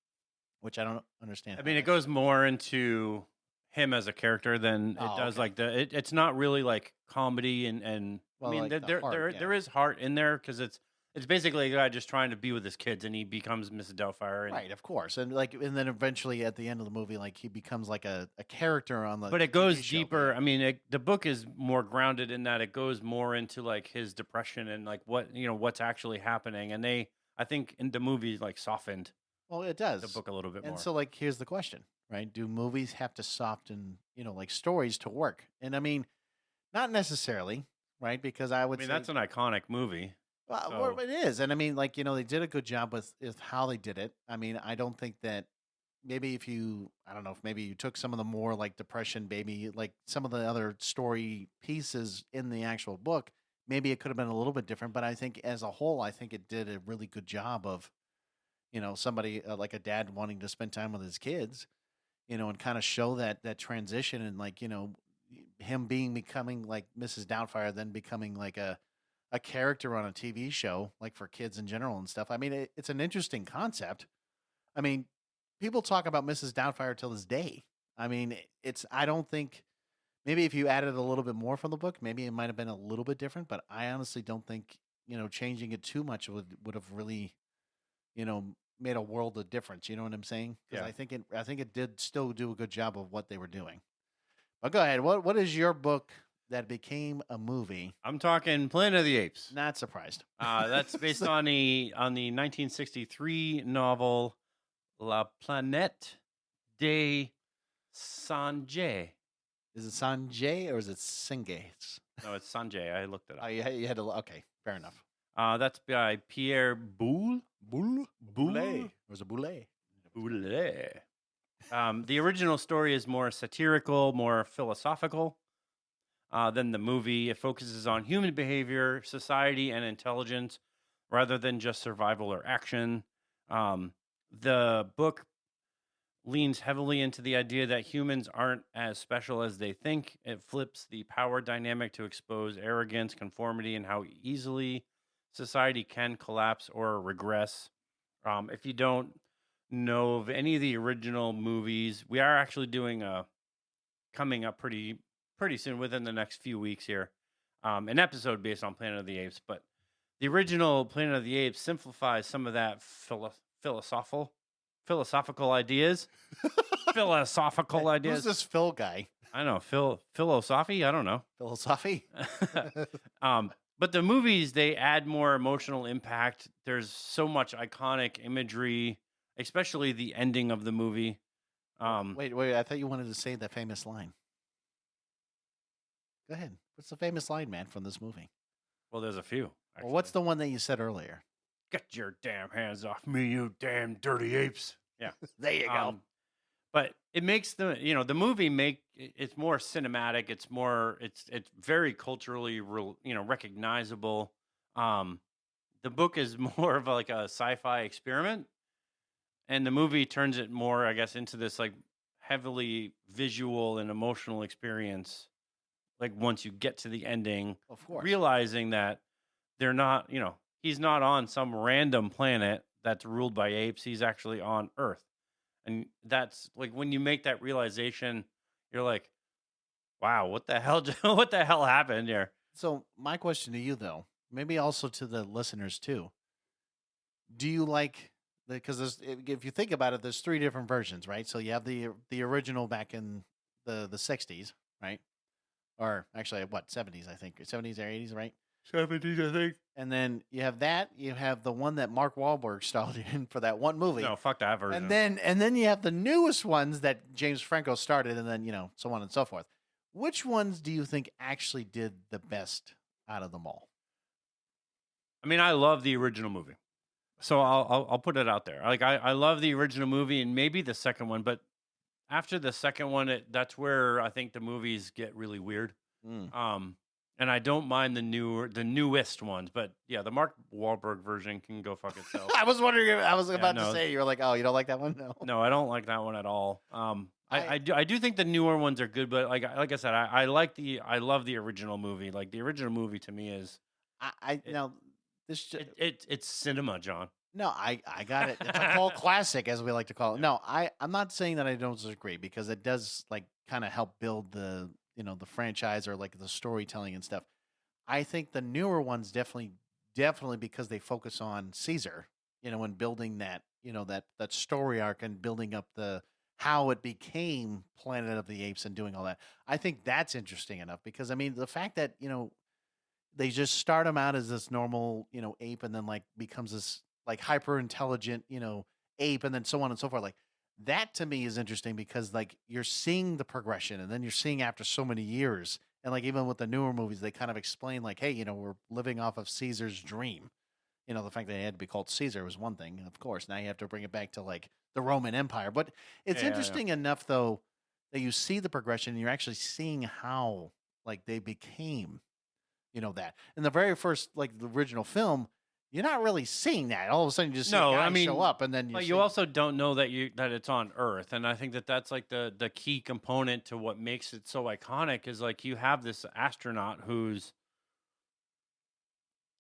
which I don't understand. I mean, it goes more into him as a character than it does okay. like it's not really like comedy and Well, I mean like the there heart, yeah. there is heart in there because it's basically a guy just trying to be with his kids and he becomes Mrs. Doubtfire. And, Right, of course, and then eventually at the end of the movie, like he becomes like a character on the. But it goes TV show, deeper. right? I mean, the book is more grounded in that it goes more into like his depression and like what's actually happening. And I think in the movie like softened Well, it does the book a little bit and more. so, like, here's the question, right? Do movies have to soften, like stories to work? And I mean, not necessarily, right? Because I would I mean, say that's an iconic movie. well, so- it is, and I mean, like, they did a good job with how they did it. I mean, I don't think that maybe I don't know if maybe you took some of the more like depression, maybe like some of the other story pieces in the actual book, maybe it could have been a little bit different. But I think as a whole, I think it did a really good job of, somebody like a dad wanting to spend time with his kids, and kind of show that transition and like, him becoming like Mrs. Doubtfire, then becoming like a character on a TV show, like for kids in general and stuff. I mean, it's an interesting concept. I mean, people talk about Mrs. Doubtfire till this day. I mean, I don't think, maybe if you added a little bit more from the book, maybe it might have been a little bit different, but I honestly don't think, changing it too much would have really, made a world of difference. You know what I'm saying? Because Yeah. I think it did still do a good job of what they were doing. But go ahead. What is your book that became a movie? I'm talking Planet of the Apes. Not surprised. That's based on the 1963 novel La Planète des Singes. Is it Sanjay or is it Singe? No, it's Sanjay. I looked it up. Oh, you had to. Okay, fair enough. That's by Pierre Boulle. Or is it Boulet? Boulle. The original story is more satirical, more philosophical than the movie. It focuses on human behavior, society, and intelligence rather than just survival or action. The book leans heavily into the idea that humans aren't as special as they think. It flips the power dynamic to expose arrogance, conformity, and how easily society can collapse or regress. If you don't know of any of the original movies, we are actually doing coming up pretty soon within the next few weeks here, an episode based on Planet of the Apes. But the original Planet of the Apes simplifies some of that philosophical ideas. Philosophical ideas. Who's this Phil guy? I don't know. Philosophy? I don't know. Philosophy? But the movies, they add more emotional impact. There's so much iconic imagery, especially the ending of the movie. Wait. I thought you wanted to say that famous line. Go ahead. What's the famous line, man, from this movie? Well, there's a few. Well, what's the one that you said earlier? Get your damn hands off me, you damn dirty apes. Yeah. There you go. But it makes the movie it's more cinematic. It's very culturally recognizable. The book is more of like a sci-fi experiment, and the movie turns it more, I guess, into this like heavily visual and emotional experience. Like once you get to the ending, Of course. realizing that they're not, he's not on some random planet that's ruled by apes. He's actually on Earth. And that's like when you make that realization, you're like, wow, what the hell what the hell happened here? So my question to you, though, maybe also to the listeners too, do you like because if you think about it, there's three different versions, right? So you have the original back in the 60s, right? Or actually, what, 70s, I think, 70s or 80s, right? 70s, I think. And then you have that. You have the one that Mark Wahlberg starred in for that one movie. No, fuck that version. And then you have the newest ones that James Franco started, and then so on and so forth. Which ones do you think actually did the best out of them all? I mean, I love the original movie, so I'll put it out there. Like I love the original movie and maybe the second one, but after the second one, that's where I think the movies get really weird. And I don't mind the newest ones, but yeah, the Mark Wahlberg version can go fuck itself. I was wondering. I was about to say, you're like, oh, you don't like that one? No, I don't like that one at all. I do think the newer ones are good, but like I said, I love the original movie. Like the original movie to me is it's cinema, John. No, I got it. It's a cult classic, as we like to call it. No, I'm not saying that I don't disagree, because it does like kind of help build the the franchise, or like the storytelling and stuff. I think the newer ones definitely because they focus on Caesar, and building that that story arc, and building up the how it became Planet of the Apes and doing all that. I think that's interesting enough, because I mean the fact that they just start him out as this normal ape, and then like becomes this like hyper intelligent ape, and then so on and so forth. Like that to me is interesting, because like you're seeing the progression, and then you're seeing after so many years, and like even with the newer movies, they kind of explain like, hey, we're living off of Caesar's dream. The fact that it had to be called Caesar was one thing, of course. Now you have to bring it back to like the Roman Empire, but it's interesting enough though that you see the progression, and you're actually seeing how like they became, that in the very first, like the original film. You're not really seeing that. All of a sudden, you just see a guy show up, and then you also don't know that it's on Earth, and I think that's like the key component to what makes it so iconic. Is like you have this astronaut who's,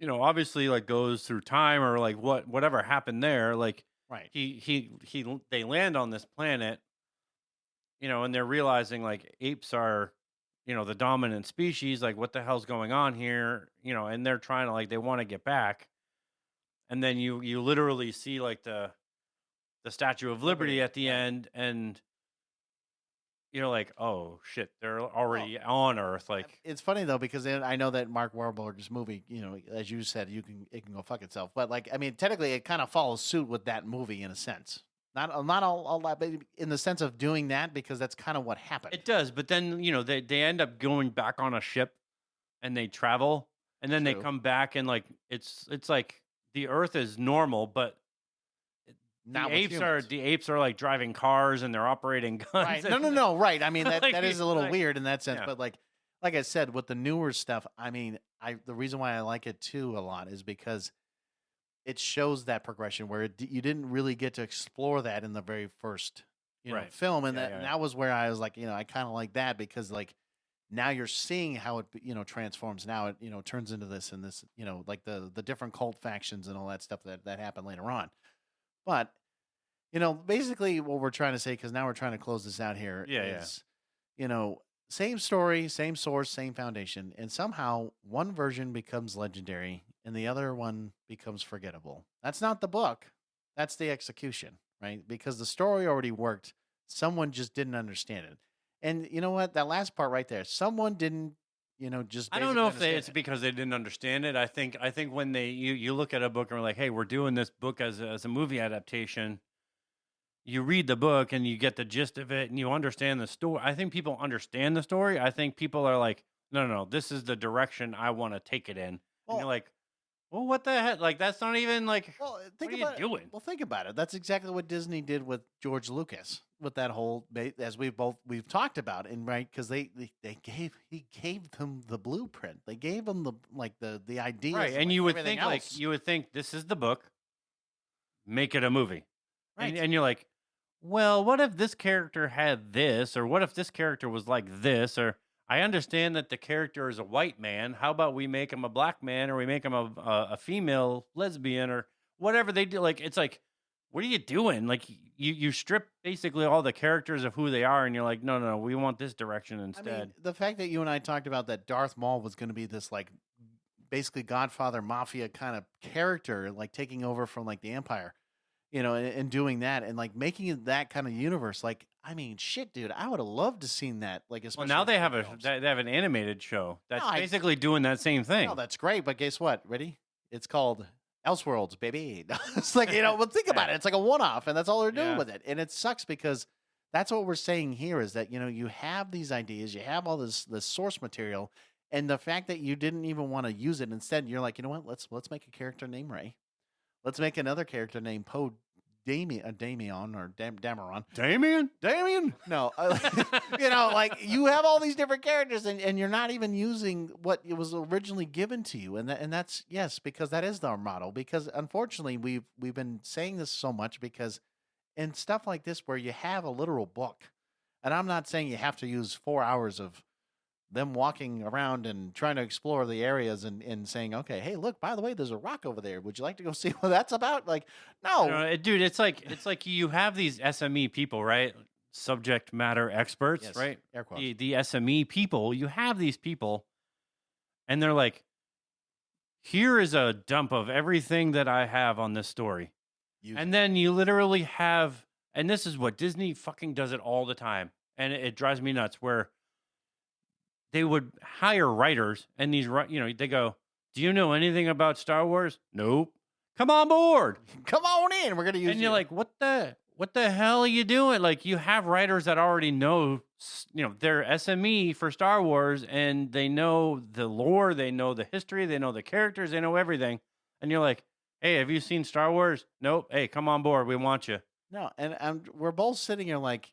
obviously like goes through time, or like whatever happened there. Like right, they land on this planet, and they're realizing like apes are, the dominant species. Like what the hell's going on here? And they're trying to they want to get back. And then you literally see like the Statue of Liberty at the end, and you're like, oh shit, they're already on Earth. Like it's funny though, because I know that Mark Wahlberg's movie, as you said, it can go fuck itself. But like, I mean, technically, it kind of follows suit with that movie in a sense. Not all that, but in the sense of doing that, because that's kind of what happened. It does, but then they end up going back on a ship, and they travel, and then they come back, and like it's like. The Earth is normal, but the apes are like driving cars, and they're operating guns. Right. No. Right. I mean that is a little weird in that sense, but like I said, with the newer stuff, I mean, the reason why I like it too a lot is because it shows that progression where you didn't really get to explore that in the very first film, and that was where I was like, I kind of like that, because like. Now you're seeing how it transforms. Now it turns into this and this, like the different cult factions and all that stuff that happen later on. But basically what we're trying to say, because now we're trying to close this out here, is same story, same source, same foundation, and somehow one version becomes legendary and the other one becomes forgettable. That's not the book, that's the execution, right? Because the story already worked, someone just didn't understand it. And you know what? That last part right there, someone didn't, just. I don't know if it's because they didn't understand it. I think when you look at a book and we're like, hey, we're doing this book as a movie adaptation. You read the book and you get the gist of it and you understand the story. I think people understand the story. I think people are like, no, this is the direction I want to take it in. And you're like, well, what the heck? Like, that's not even like, what are you doing? Well, think about it. That's exactly what Disney did with George Lucas, with that whole, as we've talked about, and right, because he gave them the blueprint. They gave them the ideas, right? And you would think this is the book, make it a movie, right? And you're like, well, what if this character had this, or what if this character was like this, or I understand that the character is a white man. How about we make him a black man, or we make him a female lesbian, or whatever they do? Like, it's like, what are you doing? Like, you strip basically all the characters of who they are, and you're like, no, we want this direction I mean, instead. the fact that you and I talked about that Darth Maul was going to be this like basically Godfather mafia kind of character, like taking over from like the Empire, and doing that and like making it that kind of universe. Like, I mean, shit, dude, I would have loved to seen that. Like, Well, especially now with they the have films. they have an animated show that's I- basically doing that same thing. No, that's great, but guess what? Ready? It's called Elseworlds, baby. It's like, well, think about it. It's like a one-off, and that's all they're doing Yeah. with it. And it sucks because that's what we're saying here is that, you have these ideas, you have all this source material, and the fact that you didn't even want to use it. Instead, you're like, you know what? Let's make a character named Ray. Let's make another character named Dameon or Dameron. Damien? No, like you have all these different characters, and you're not even using what it was originally given to you, and that's yes, because that is our model. Because unfortunately, we've been saying this so much because in stuff like this where you have a literal book, and I'm not saying you have to use 4 hours of them walking around and trying to explore the areas and saying, okay, hey, look, by the way, there's a rock over there. Would you like to go see what that's about? Like, no, Dude, it's like you have these SME people, right? Subject matter experts, Yes, right? air quotes. The SME people, you have these people, and they're like, here is a dump of everything that I have on this story. And then you literally have, and this is what Disney fucking does it all the time. And it drives me nuts where they would hire writers and they go, do you know anything about Star Wars? Nope. Come on board. come on in. We're gonna use. And you're like, what the hell are you doing? Like, you have writers that already know, they're SME for Star Wars, and they know the lore, they know the history, they know the characters, they know everything. And you're like, hey, have you seen Star Wars? Nope. Hey, come on board. We want you. No, and we're both sitting here like,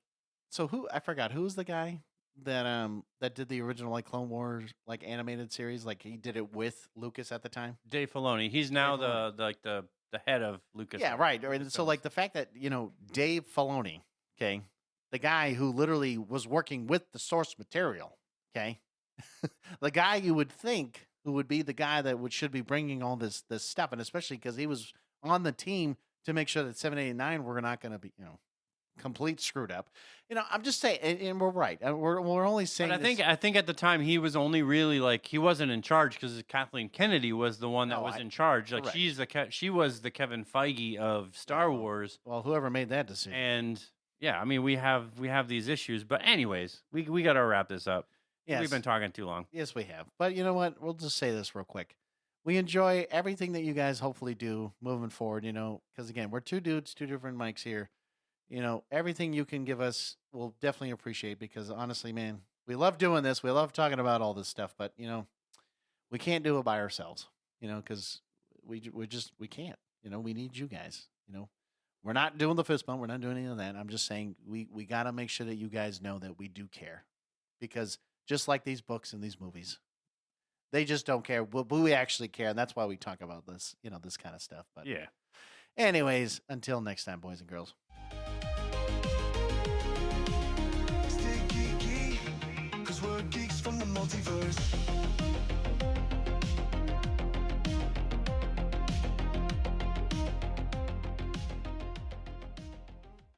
so I forgot who's the guy that did the original like Clone Wars like animated series, like he did it with Lucas at the time. Dave Filoni. He's now Dave the head of Lucas. Yeah, right. And so like the fact that Dave Filoni, okay, the guy who literally was working with the source material, okay, the guy you would think who would be the guy that should be bringing all this stuff, and especially because he was on the team to make sure that 7, 8, and 9 were not going to be complete screwed up. I'm just saying, and we're right. And we're only saying. But I think at the time he was only really like, he wasn't in charge because Kathleen Kennedy was the one that was in charge. Like, correct. she was the Kevin Feige of Star Wars. Well, whoever made that decision. And yeah, I mean, we have these issues. But anyways, we got to wrap this up. Yes. We've been talking too long. Yes, we have. But you know what? We'll just say this real quick. We enjoy everything that you guys hopefully do moving forward, because again, we're two dudes, two different mics here. Everything you can give us, we'll definitely appreciate, because honestly, man, we love doing this. We love talking about all this stuff, but we can't do it by ourselves, because we can't, we need you guys, we're not doing the fist bump. We're not doing any of that. I'm just saying we got to make sure that you guys know that we do care, because just like these books and these movies, they just don't care, but we actually care. And that's why we talk about this, this kind of stuff. But Yeah. anyways, until next time, boys and girls.